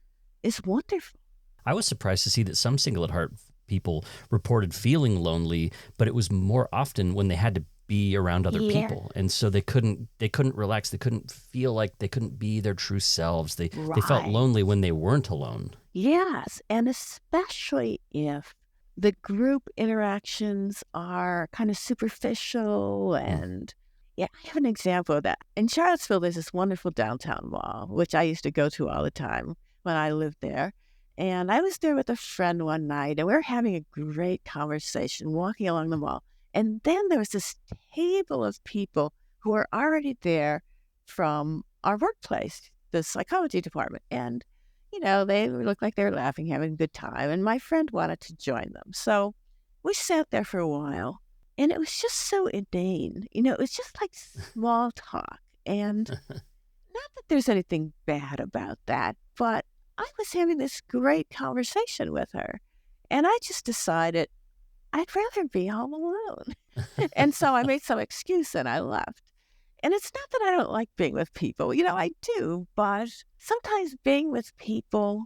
is wonderful. I was surprised to see that some single at heart people reported feeling lonely, but it was more often when they had to be around other people, and so they couldn't relax. They couldn't feel like they couldn't be their true selves. They felt lonely when they weren't alone. Yes, and especially if the group interactions are kind of superficial. Mm. And yeah, I have an example of that. In Charlottesville, there's this wonderful downtown mall, which I used to go to all the time when I lived there. And I was there with a friend one night, and we were having a great conversation walking along the mall. And then there was this table of people who were already there from our workplace, the psychology department. And they looked like they were laughing, having a good time, and my friend wanted to join them. So we sat there for a while, and it was just so inane. It was just like small talk. And not that there's anything bad about that, but I was having this great conversation with her, and I just decided I'd rather be all alone. And so I made some excuse and I left. And it's not that I don't like being with people. I do, but sometimes being with people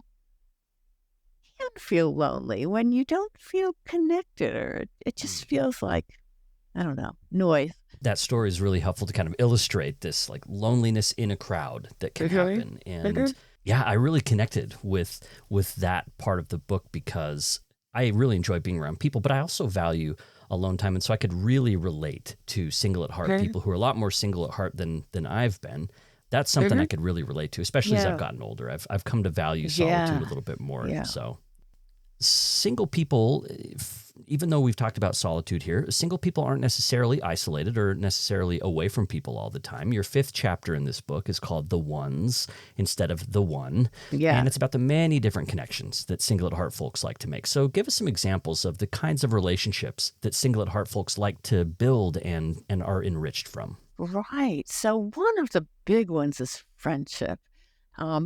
can feel lonely when you don't feel connected, or it just feels like, I don't know, noise. That story is really helpful to kind of illustrate this like loneliness in a crowd that can happen. And yeah, I really connected with that part of the book because I really enjoy being around people, but I also value alone time. And so I could really relate to single at heart people who are a lot more single at heart than I've been. That's something I could really relate to, especially as I've gotten older. I've come to value solitude a little bit more. Yeah. So single people, even though we've talked about solitude here, single people aren't necessarily isolated or necessarily away from people all the time. Your 5th chapter in this book is called The Ones instead of The One. Yeah. And it's about the many different connections that single at heart folks like to make. So give us some examples of the kinds of relationships that single at heart folks like to build and are enriched from. Right. So one of the big ones is friendship.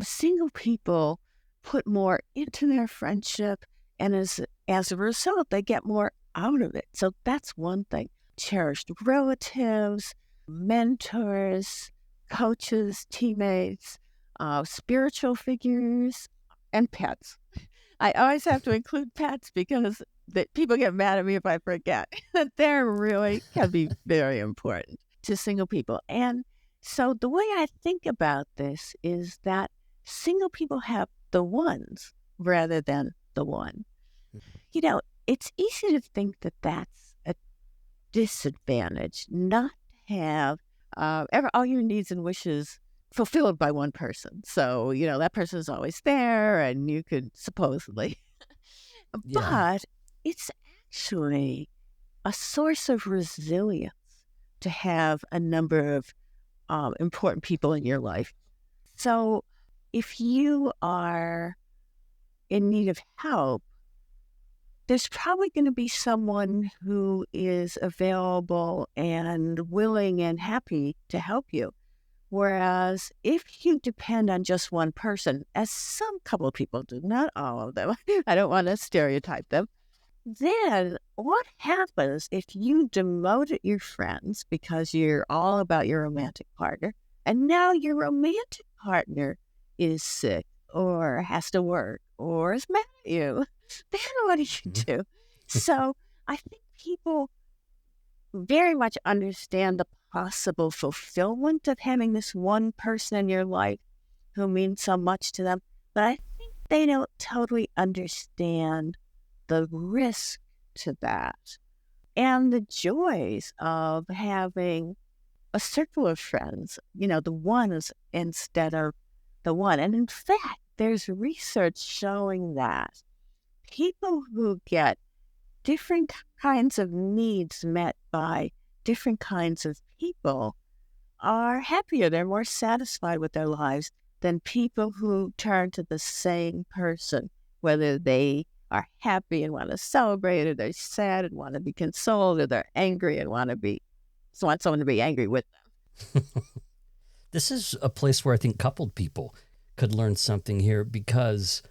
Single people put more into their friendship, and as a result, they get more out of it. So that's one thing. Cherished relatives, mentors, coaches, teammates, spiritual figures, and pets. I always have to include pets because people get mad at me if I forget. They're really can be very important to single people. And so the way I think about this is that single people have the ones rather than the one. It's easy to think that that's a disadvantage, not to have all your needs and wishes fulfilled by one person. So, that person is always there and you could supposedly. But it's actually a source of resilience to have a number of important people in your life. So if you are in need of help, there's probably going to be someone who is available and willing and happy to help you. Whereas if you depend on just one person, as some couple of people do, not all of them, I don't want to stereotype them, then what happens if you demoted your friends because you're all about your romantic partner, and now your romantic partner is sick or has to work or is mad at you? Then what do you do? So I think people very much understand the possible fulfillment of having this one person in your life who means so much to them, but I think they don't totally understand the risk to that and the joys of having a circle of friends, the ones instead of the one. And in fact, there's research showing that people who get different kinds of needs met by different kinds of people are happier. They're more satisfied with their lives than people who turn to the same person, whether they are happy and want to celebrate, or they're sad and want to be consoled, or they're angry and want someone to be angry with them. This is a place where I think coupled people could learn something here, because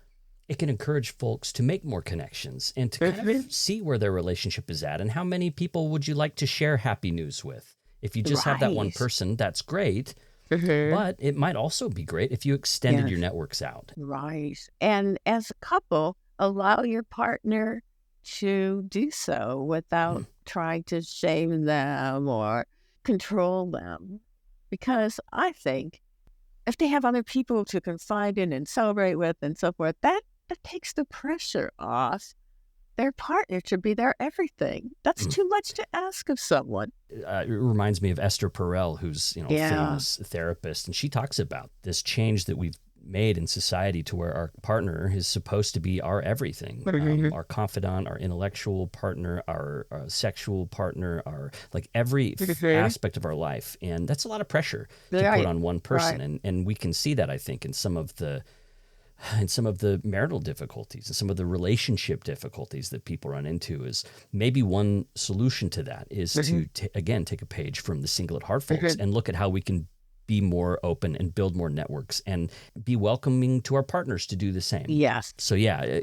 it can encourage folks to make more connections and to kind of see where their relationship is at and how many people would you like to share happy news with. If you just have that one person, that's great. But it might also be great if you extended your networks out. Right. And as a couple, allow your partner to do so without trying to shame them or control them. Because I think if they have other people to confide in and celebrate with and so forth, that takes the pressure off their partner to be their everything. That's too much to ask of someone. It reminds me of Esther Perel, who's a Yeah. famous therapist, and she talks about this change that we've made in society to where our partner is supposed to be our everything, our confidant, our intellectual partner, our sexual partner, our like every aspect of our life, and that's a lot of pressure to put Right. on one person, Right. and we can see that I think in some of the marital difficulties and some of the relationship difficulties that people run into. Is maybe one solution to that is to again take a page from the Single at Heart folks and look at how we can be more open and build more networks and be welcoming to our partners to do the same. Yes. So yeah,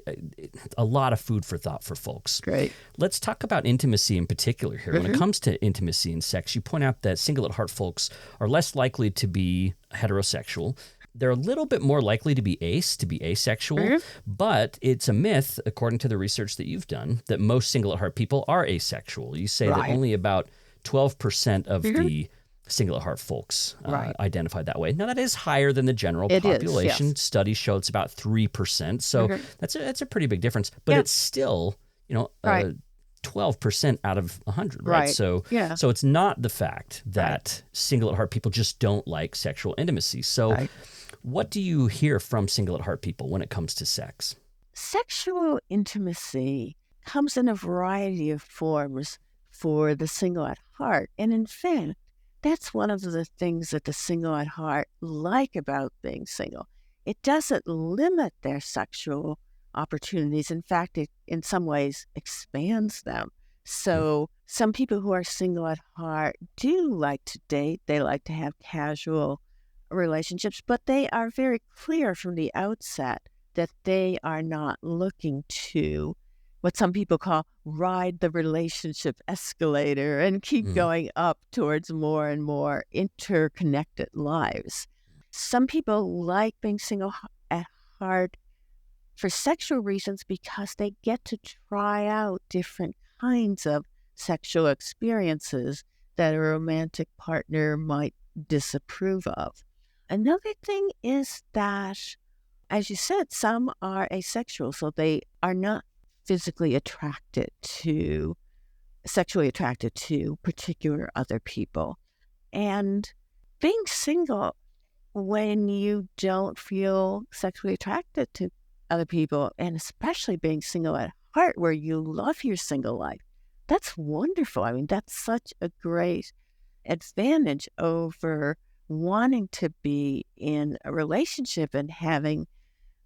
a lot of food for thought for folks. Great. Let's talk about intimacy in particular here. When it comes to intimacy and sex, you point out that Single at Heart folks are less likely to be heterosexual. They're a little bit more likely to be asexual, but it's a myth, according to the research that you've done, that most Single at Heart people are asexual. You say that only about 12% of the Single at Heart folks identify that way. Now, that is higher than the general population. Yes. Studies show it's about 3%. So that's a pretty big difference, but it's still, 12% out of 100, right? So it's not the fact that Single at Heart people just don't like sexual intimacy. So what do you hear from Single at Heart people when it comes to sex? Sexual intimacy comes in a variety of forms for the Single at Heart. And in fact, that's one of the things that the Single at Heart like about being single. It doesn't limit their sexual opportunities. In fact, it in some ways expands them. So some people who are Single at Heart do like to date. They like to have casual relationships, but they are very clear from the outset that they are not looking to what some people call ride the relationship escalator and keep going up towards more and more interconnected lives. Some people like being single at heart for sexual reasons because they get to try out different kinds of sexual experiences that a romantic partner might disapprove of. Another thing is that, as you said, some are asexual, so they are not physically sexually attracted to particular other people. And being single when you don't feel sexually attracted to other people, and especially being single at heart where you love your single life, that's wonderful. I mean, that's such a great advantage over wanting to be in a relationship and having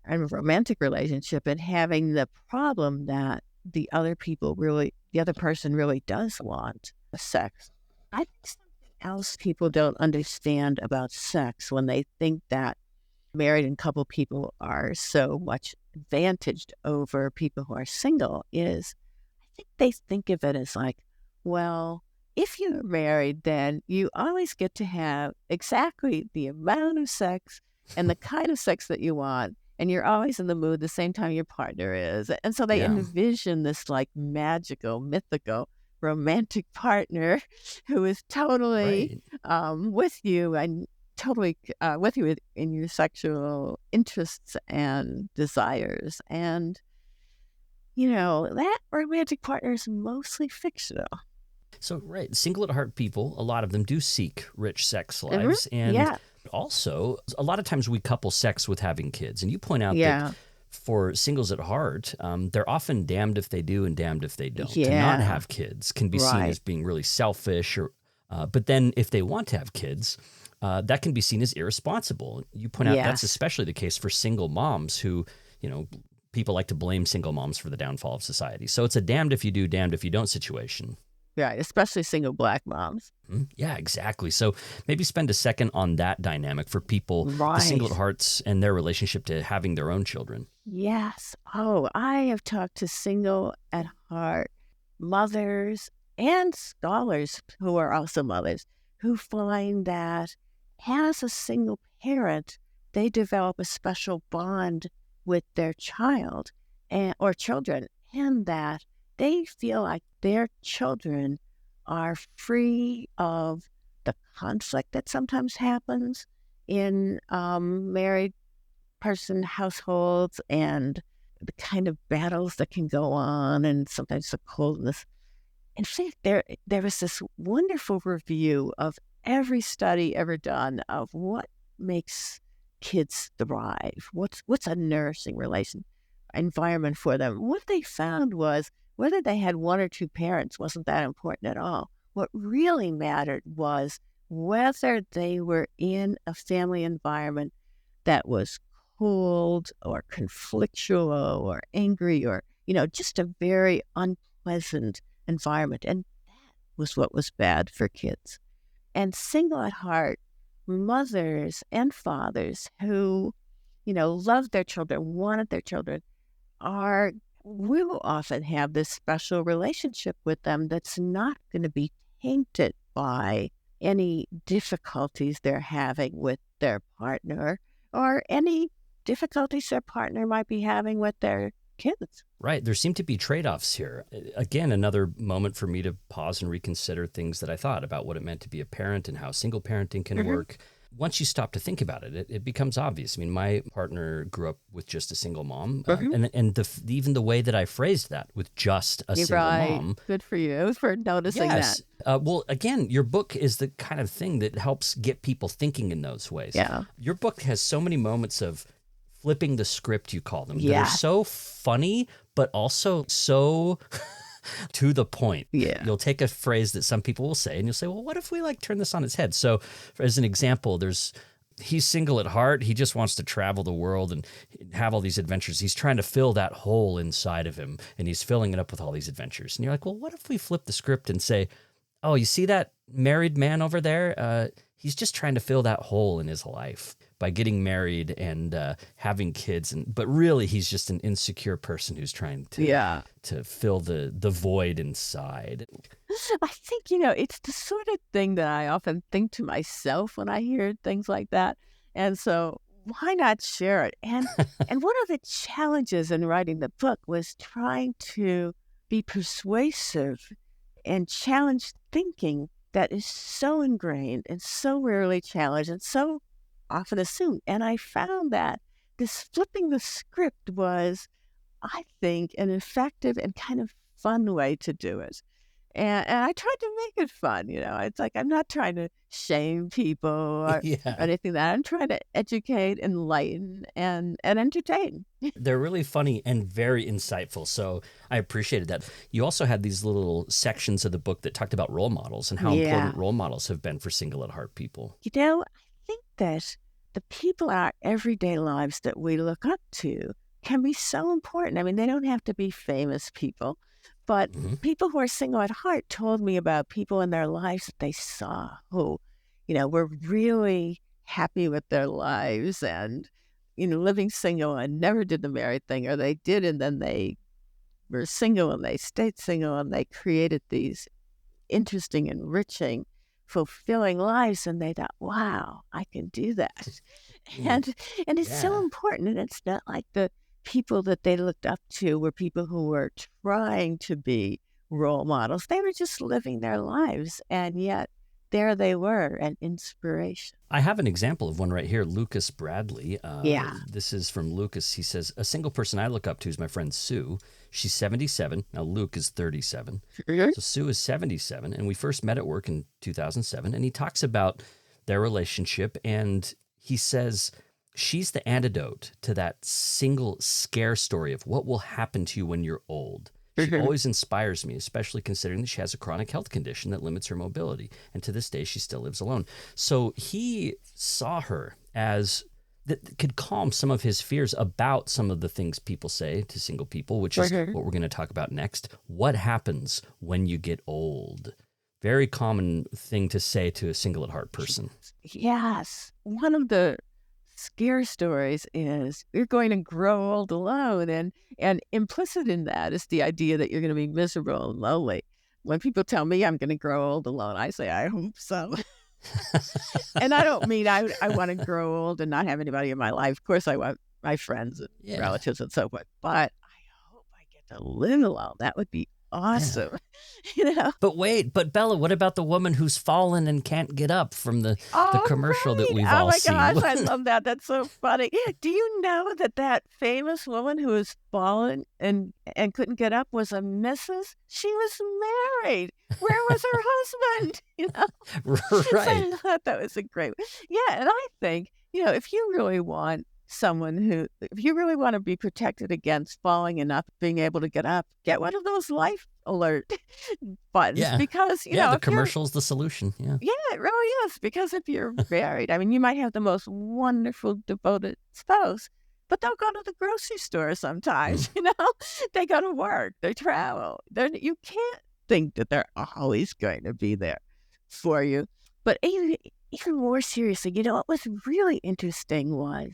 a romantic relationship and having the problem that the other person really does want sex. I think something else people don't understand about sex when they think that married and couple people are so much advantaged over people who are single is I think they think of it as like, well, if you're married, then you always get to have exactly the amount of sex and the kind of sex that you want. And you're always in the mood the same time your partner is. And so they envision this like magical, mythical, romantic partner who is totally with you and totally with you in your sexual interests and desires. And, that romantic partner is mostly fictional. So, Single at Heart people, a lot of them do seek rich sex lives. And also, a lot of times we couple sex with having kids. And you point out that for singles at heart, they're often damned if they do and damned if they don't. To not have kids can be seen as being really selfish. But then if they want to have kids, that can be seen as irresponsible. You point out that's especially the case for single moms who, people like to blame single moms for the downfall of society. So it's a damned if you do, damned if you don't situation. Right, especially single Black moms. Yeah, exactly. So maybe spend a second on that dynamic for people, the Single at Hearts and their relationship to having their own children. Yes. Oh, I have talked to Single at Heart mothers and scholars who are also mothers who find that as a single parent, they develop a special bond with their child or children, and that they feel like their children are free of the conflict that sometimes happens in married person households and the kind of battles that can go on and sometimes the coldness. In fact, there was this wonderful review of every study ever done of what makes kids thrive. What's a nourishing relation environment for them? What they found was whether they had one or two parents wasn't that important at all. What really mattered was whether they were in a family environment that was cold or conflictual or angry or, just a very unpleasant environment. And that was what was bad for kids. And single at heart mothers and fathers who, loved their children, wanted their children, will often have this special relationship with them that's not going to be tainted by any difficulties they're having with their partner or any difficulties their partner might be having with their kids. Right. There seem to be trade-offs here. Again, another moment for me to pause and reconsider things that I thought about what it meant to be a parent and how single parenting can work. Once you stop to think about it, it becomes obvious. I mean, my partner grew up with just a single mom, and even the way that I phrased that, with just a single mom. Good for you for noticing that. Well, again, your book is the kind of thing that helps get people thinking in those ways. Yeah. Your book has so many moments of flipping the script, you call them, that are so funny, but also so to the point. Yeah. You'll take a phrase that some people will say and you'll say, well, what if we turn this on its head? So as an example, he's single at heart. He just wants to travel the world and have all these adventures. He's trying to fill that hole inside of him, and he's filling it up with all these adventures. And you're like, well, what if we flip the script and say, oh, you see that married man over there? He's just trying to fill that hole in his life by getting married and having kids, but really he's just an insecure person who's trying to fill the void inside. I think, it's the sort of thing that I often think to myself when I hear things like that. And so why not share it? And one of the challenges in writing the book was trying to be persuasive and challenge thinking that is so ingrained and so rarely challenged and so often assumed. And I found that this flipping the script was, I think, an effective and kind of fun way to do it. And I tried to make it fun. It's like I'm not trying to shame people or anything like that. I'm trying to educate, enlighten, and entertain. They're really funny and very insightful. So I appreciated that. You also had these little sections of the book that talked about role models and how important role models have been for single at heart people. I think that the people in our everyday lives that we look up to can be so important. I mean, they don't have to be famous people. But people who are single at heart told me about people in their lives that they saw who, were really happy with their lives and, living single and never did the married thing, or they did and then they were single and they stayed single and they created these interesting, enriching, fulfilling lives. And they thought, wow, I can do that. And it's so important. And it's not like the people that they looked up to were people who were trying to be role models. They were just living their lives, and yet there they were, an inspiration. I have an example of one right here, Lucas Bradley. This is from Lucas. He says, a single person I look up to is my friend Sue. She's 77. Now, Luke is 37. So Sue is 77, and we first met at work in 2007, and he talks about their relationship, and he says, she's the antidote to that single scare story of what will happen to you when you're old. She always inspires me, especially considering that she has a chronic health condition that limits her mobility. And to this day, she still lives alone. So he saw her as that could calm some of his fears about some of the things people say to single people, which is what we're going to talk about next. What happens when you get old? Very common thing to say to a single at heart person. Yes. One of the scare stories is you're going to grow old alone, and implicit in that is the idea that you're going to be miserable and lonely. When people tell me I'm going to grow old alone, I say I hope so. And I don't mean I want to grow old and not have anybody in my life. Of course I want my friends and relatives and so forth, but I hope I get to live alone. That would be awesome. You know? But wait, but Bella, what about the woman who's fallen and can't get up from the Oh, commercial that right. we've Oh all my seen? gosh, I love that. That's so funny. Do you know that that famous woman who was fallen and couldn't get up was a Mrs.? She was married. Where was her husband? You know? So Right. I thought that was a great. Yeah, and I think, if you really want if you really want to be protected against falling and not being able to get up, get one of those life alert buttons, Yeah. because, Yeah, the if you're commercial's the solution. Yeah. yeah, it really is. Because if you're married, I mean, you might have the most wonderful, devoted spouse, but they'll go to the grocery store Mm. sometimes, They go to work, they travel. You can't think that they're always going to be there for you. But even more seriously, what was really interesting was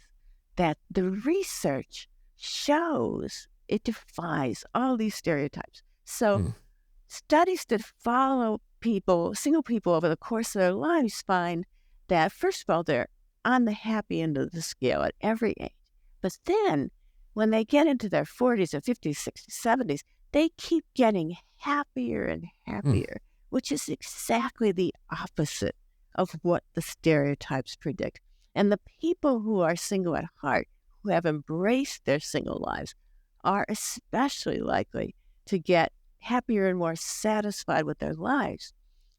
that the research shows it defies all these stereotypes. So Mm. studies that follow single people over the course of their lives find that, first of all, they're on the happy end of the scale at every age. But then when they get into their 40s or 50s, 60s, 70s, they keep getting happier and Mm. happier, which is exactly the opposite of what the stereotypes predict. And the people who are single at heart, who have embraced their single lives, are especially likely to get happier and more satisfied with their lives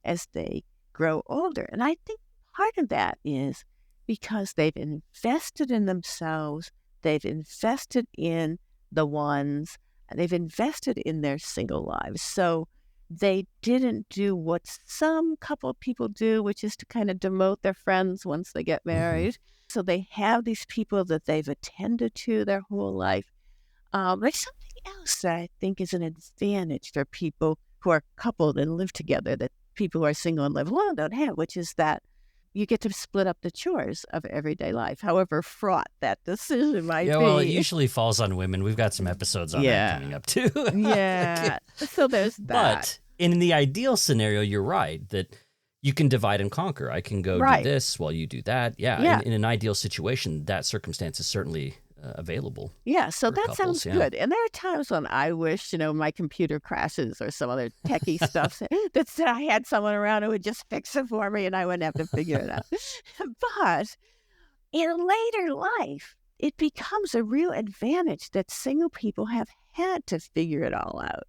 as they grow older. And I think part of that is because they've invested in themselves, they've invested in the ones, and they've invested in their single lives. So they didn't do what some couple of people do, which is to kind of demote their friends once they get Mm-hmm. married. So they have these people that they've attended to their whole life. There's something else that I think is an advantage for people who are coupled and live together that people who are single and live alone don't have, which is that you get to split up the chores of everyday life, however fraught that decision might Yeah, well, it be. usually falls on women. We've got some episodes on that coming Yeah. up too. Yeah. So there's that. But in the ideal scenario, you're right that you can divide and conquer. I can go do Right. this while you do that. Yeah. Yeah. In an ideal situation, that circumstance is certainly available. Yeah, so for that couples, sounds yeah. good. And there are times when I wish, my computer crashes or some other techie stuff that said I had someone around who would just fix it for me and I wouldn't have to figure it out. But in later life, it becomes a real advantage that single people have had to figure it all out.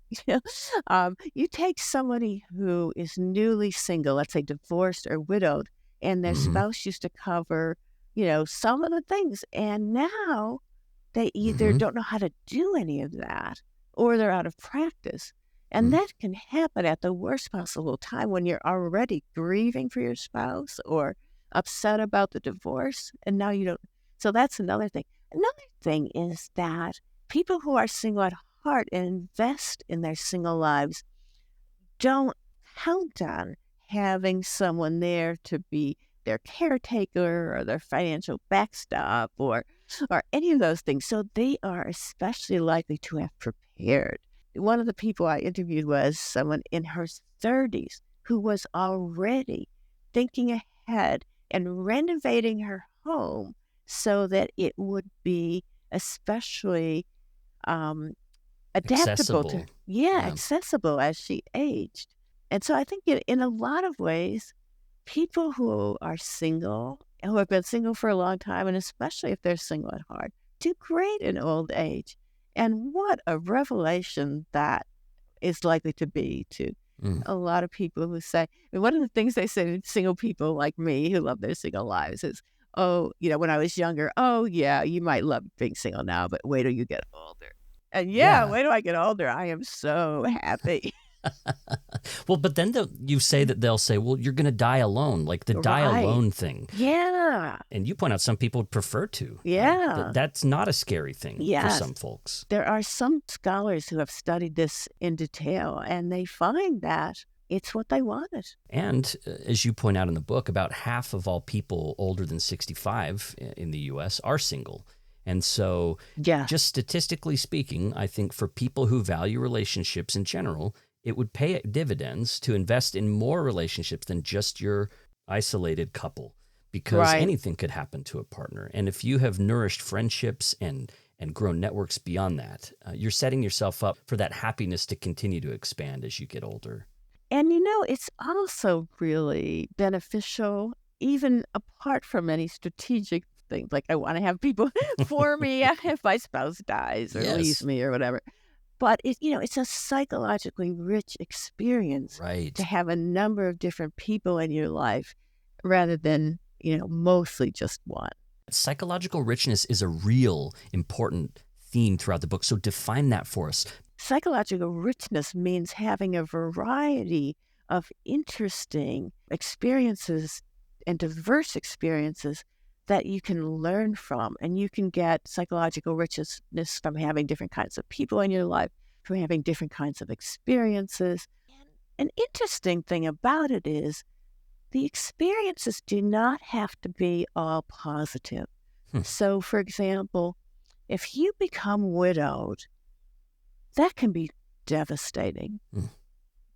You take somebody who is newly single, let's say divorced or widowed, and their Mhm. spouse used to cover, some of the things. And now they either Mhm. don't know how to do any of that or they're out of practice. And Mm. that can happen at the worst possible time when you're already grieving for your spouse or upset about the divorce. And now you don't. So that's another thing. Another thing is that people who are single at heart and invest in their single lives don't count on having someone there to be their caretaker or their financial backstop or any of those things. So they are especially likely to have prepared. One of the people I interviewed was someone in her 30s who was already thinking ahead and renovating her home so that it would be especially um, adaptable to, Accessible. yeah, Yeah. accessible as she aged. And so I think in a lot of ways, people who are single, who have been single for a long time, and especially if they're single at heart, do great in old age. And what a revelation that is likely to be to Mm. a lot of people who say, one of the things they say to single people like me who love their single lives is, oh, when I was younger, oh, yeah, you might love being single now, but wait till you get older. And yeah, Yeah. wait till I get older, I am so happy. Well, but then you say that they'll say, well, you're going to die alone, like the die Right. alone thing. Yeah. And you point out some people would prefer to. Yeah. That's not a scary thing for Yes. some folks. There are some scholars who have studied this in detail, and they find that it's what they wanted. And as you point out in the book, about half of all people older than 65 in the U.S. are single. And so Yeah. just statistically speaking, I think for people who value relationships in general, it would pay dividends to invest in more relationships than just your isolated couple, because Right. anything could happen to a partner. And if you have nourished friendships and and grow networks beyond that. You're setting yourself up for that happiness to continue to expand as you get older. And it's also really beneficial, even apart from any strategic things. Like I want to have people for me if my spouse dies or leaves Yes. me or whatever. But it's a psychologically rich experience Right. to have a number of different people in your life rather than, mostly just one. Psychological richness is a real important theme throughout the book. So define that for us. Psychological richness means having a variety of interesting experiences and diverse experiences that you can learn from. And you can get psychological richness from having different kinds of people in your life, from having different kinds of experiences. And an interesting thing about it is the experiences do not have to be all positive. So, for example, if you become widowed, that can be devastating.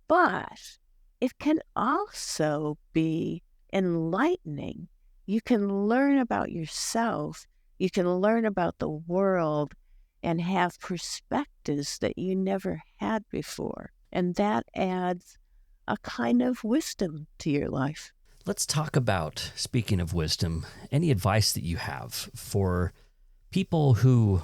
But it can also be enlightening. You can learn about yourself. You can learn about the world and have perspectives that you never had before. And that adds a kind of wisdom to your life. Let's talk about, speaking of wisdom, any advice that you have for people who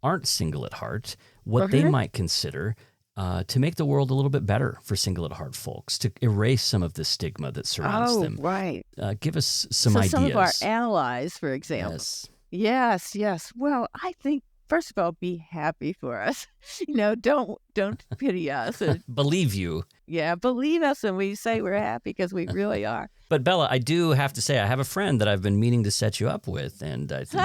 aren't single at heart, what they might consider to make the world a little bit better for single at heart folks, to erase some of the stigma that surrounds them. Right. Give us some ideas. Some of our allies, for example. Yes. Well, I think, first of all, be happy for us. Don't pity us. Believe you. Yeah, believe us when we say we're happy, because we really are. But Bella, I do have to say, I have a friend that I've been meaning to set you up with, and I think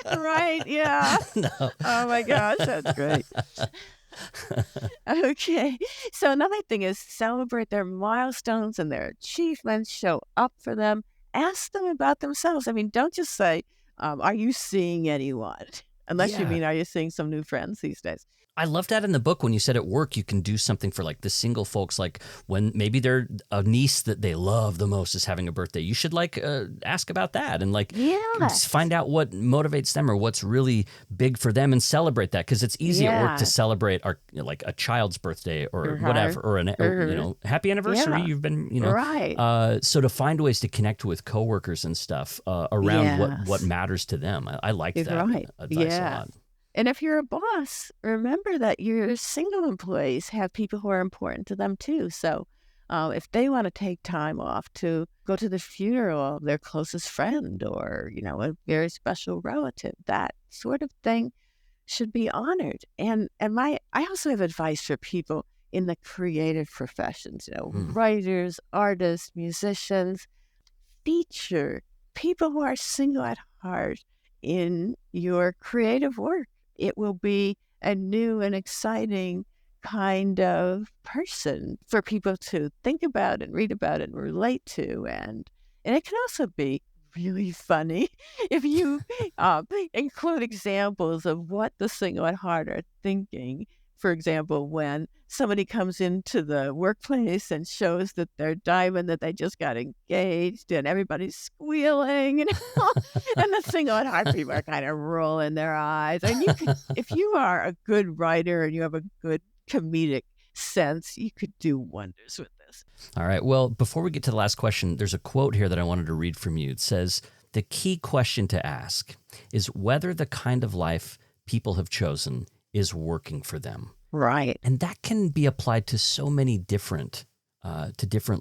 Right, yeah. No. Oh my gosh, that's great. Okay. So another thing is celebrate their milestones and their achievements, show up for them, ask them about themselves. I mean, don't just say, are you seeing anyone? Unless you mean, are you seeing some new friends these days? I love that in the book when you said at work you can do something for like the single folks, like when maybe they're a niece that they love the most is having a birthday. You should ask about that and find out what motivates them or what's really big for them and celebrate that, because it's easy at work to celebrate a child's birthday or whatever or happy anniversary. You've been right. So to find ways to connect with coworkers and stuff around what matters to them. I like that advice a lot. And if you're a boss, remember that your single employees have people who are important to them too. So if they want to take time off to go to the funeral of their closest friend or, a very special relative, that sort of thing should be honored. And I also have advice for people in the creative professions, writers, artists, musicians. Feature people who are single at heart in your creative work. It will be a new and exciting kind of person for people to think about and read about and relate to. And it can also be really funny if you include examples of what the single at heart are thinking. For example, when somebody comes into the workplace and shows that they're diamond, that they just got engaged, and everybody's squealing, and the single at heart people are kind of rolling their eyes. And if you are a good writer and you have a good comedic sense, you could do wonders with this. All right. Well, before we get to the last question, there's a quote here that I wanted to read from you. It says, "The key question to ask is whether the kind of life people have chosen is working for them." Right. And that can be applied to so many different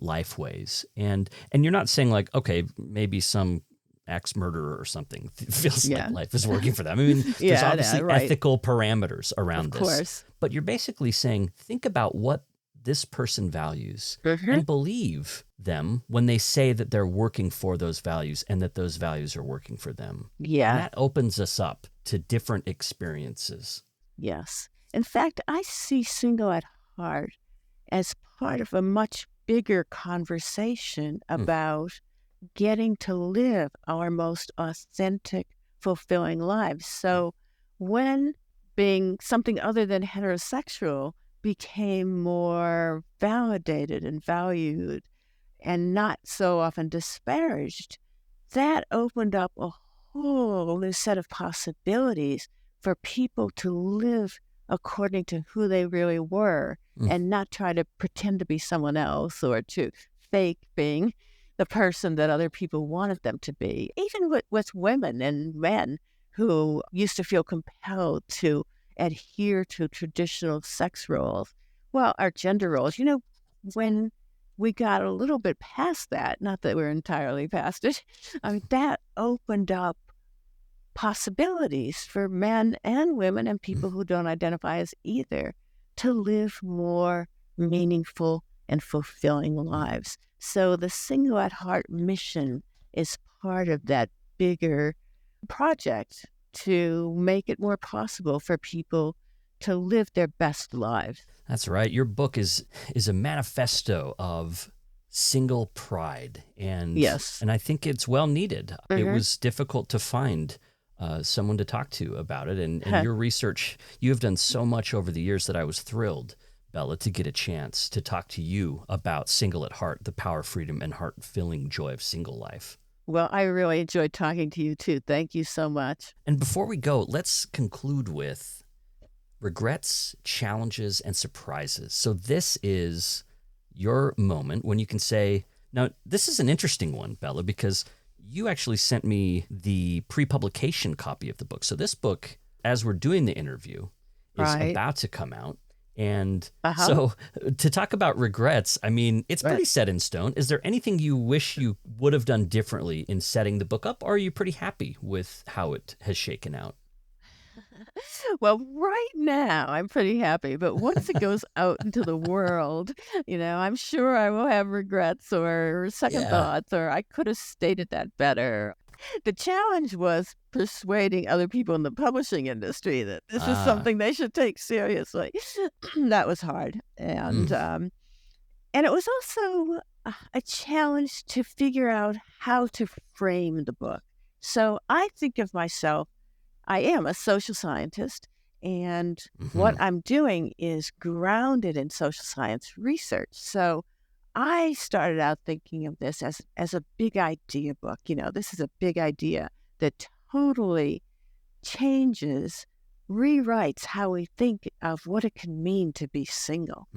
life ways. And you're not saying like, okay, maybe some axe murderer or something feels like life is working for them. I mean, there's obviously ethical parameters around this. Of course. But you're basically saying, think about what this person values and believe them when they say that they're working for those values and that those values are working for them. Yeah. And that opens us up to different experiences. Yes. In fact, I see single at heart as part of a much bigger conversation about getting to live our most authentic, fulfilling lives. So when being something other than heterosexual became more validated and valued and not so often disparaged, that opened up a whole new set of possibilities for people to live according to who they really were and not try to pretend to be someone else or to fake being the person that other people wanted them to be. Even with women and men who used to feel compelled to adhere to traditional sex roles, well, our gender roles. When we got a little bit past that, not that we're entirely past it, I mean, that opened up possibilities for men and women and people who don't identify as either to live more meaningful and fulfilling lives. So the Single at Heart mission is part of that bigger project to make it more possible for people to live their best lives. That's right. Your book is a manifesto of single pride, and Yes. and I think it's well needed. It was difficult to find someone to talk to about it, and your research, you have done so much over the years that I was thrilled, Bella, to get a chance to talk to you about Single at Heart, the power, freedom, and heart-filling joy of single life. Well, I really enjoyed talking to you too. Thank you so much. And before we go, let's conclude with regrets, challenges, and surprises. So this is your moment when you can say, now this is an interesting one, Bella, because you actually sent me the pre-publication copy of the book. So this book, as we're doing the interview, is about to come out. And so to talk about regrets, I mean, it's pretty set in stone. Is there anything you wish you would have done differently in setting the book up, or are you pretty happy with how it has shaken out? Well, right now I'm pretty happy, but once it goes out into the world, I'm sure I will have regrets or second thoughts, or I could have stated that better. The challenge was persuading other people in the publishing industry that this is something they should take seriously. That was hard. And it was also a challenge to figure out how to frame the book. So I think of myself, I am a social scientist, and what I'm doing is grounded in social science research. So I started out thinking of this as a big idea book. This is a big idea that totally changes, rewrites how we think of what it can mean to be single.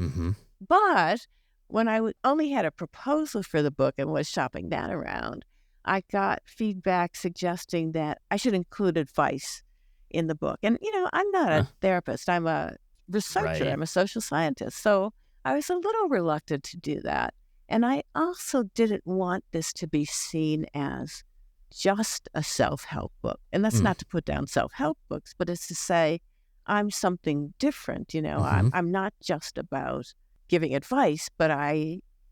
But when I only had a proposal for the book and was shopping that around, I got feedback suggesting that I should include advice in the book. And, I'm not a therapist. I'm a researcher. I'm a social scientist. So I was a little reluctant to do that. And I also didn't want this to be seen as just a self-help book. And that's not to put down self-help books, but it's to say I'm something different. I'm not just about giving advice, but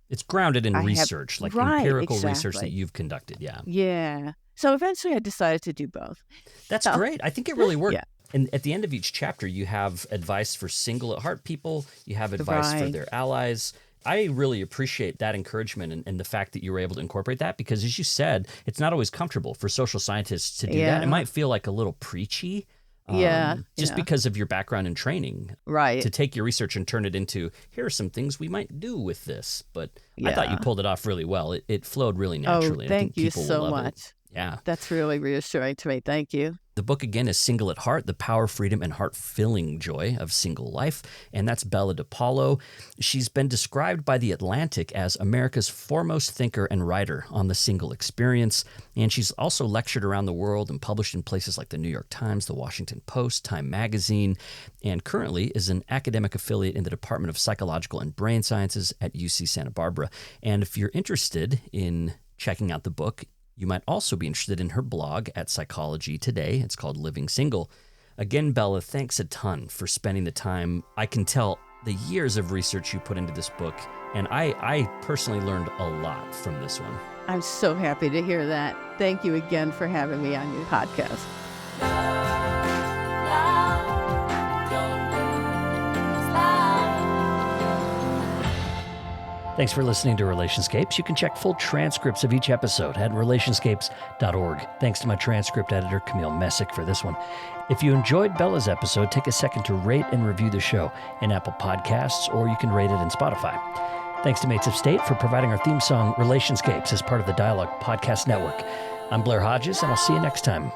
it's grounded in research, like empirical research that you've conducted. Yeah. So eventually I decided to do both. That's great. I think it really worked. And at the end of each chapter, you have advice for single at heart people. You have advice for their allies. I really appreciate that encouragement and the fact that you were able to incorporate that, because as you said, it's not always comfortable for social scientists to do that. It might feel like a little preachy. Just because of your background and training. Right. To take your research and turn it into, here are some things we might do with this. But I thought you pulled it off really well. It flowed really naturally. Oh, thank you people so will love much. It. Yeah. That's really reassuring to me. Thank you. The book, again, is Single at Heart, the power, freedom, and heart-filling joy of single life. And that's Bella DePaulo. She's been described by The Atlantic as America's foremost thinker and writer on the single experience. And she's also lectured around the world and published in places like the New York Times, the Washington Post, Time Magazine, and currently is an academic affiliate in the Department of Psychological and Brain Sciences at UC Santa Barbara. And if you're interested in checking out the book, you might also be interested in her blog at Psychology Today. It's called Living Single. Again, Bella, thanks a ton for spending the time. I can tell the years of research you put into this book, and I personally learned a lot from this one. I'm so happy to hear that. Thank you again for having me on your podcast. Thanks for listening to Relationscapes. You can check full transcripts of each episode at relationscapes.org. Thanks to my transcript editor, Camille Messick, for this one. If you enjoyed Bella's episode, take a second to rate and review the show in Apple Podcasts, or you can rate it in Spotify. Thanks to Mates of State for providing our theme song, Relationscapes, as part of the Dialogue Podcast Network. I'm Blair Hodges, and I'll see you next time.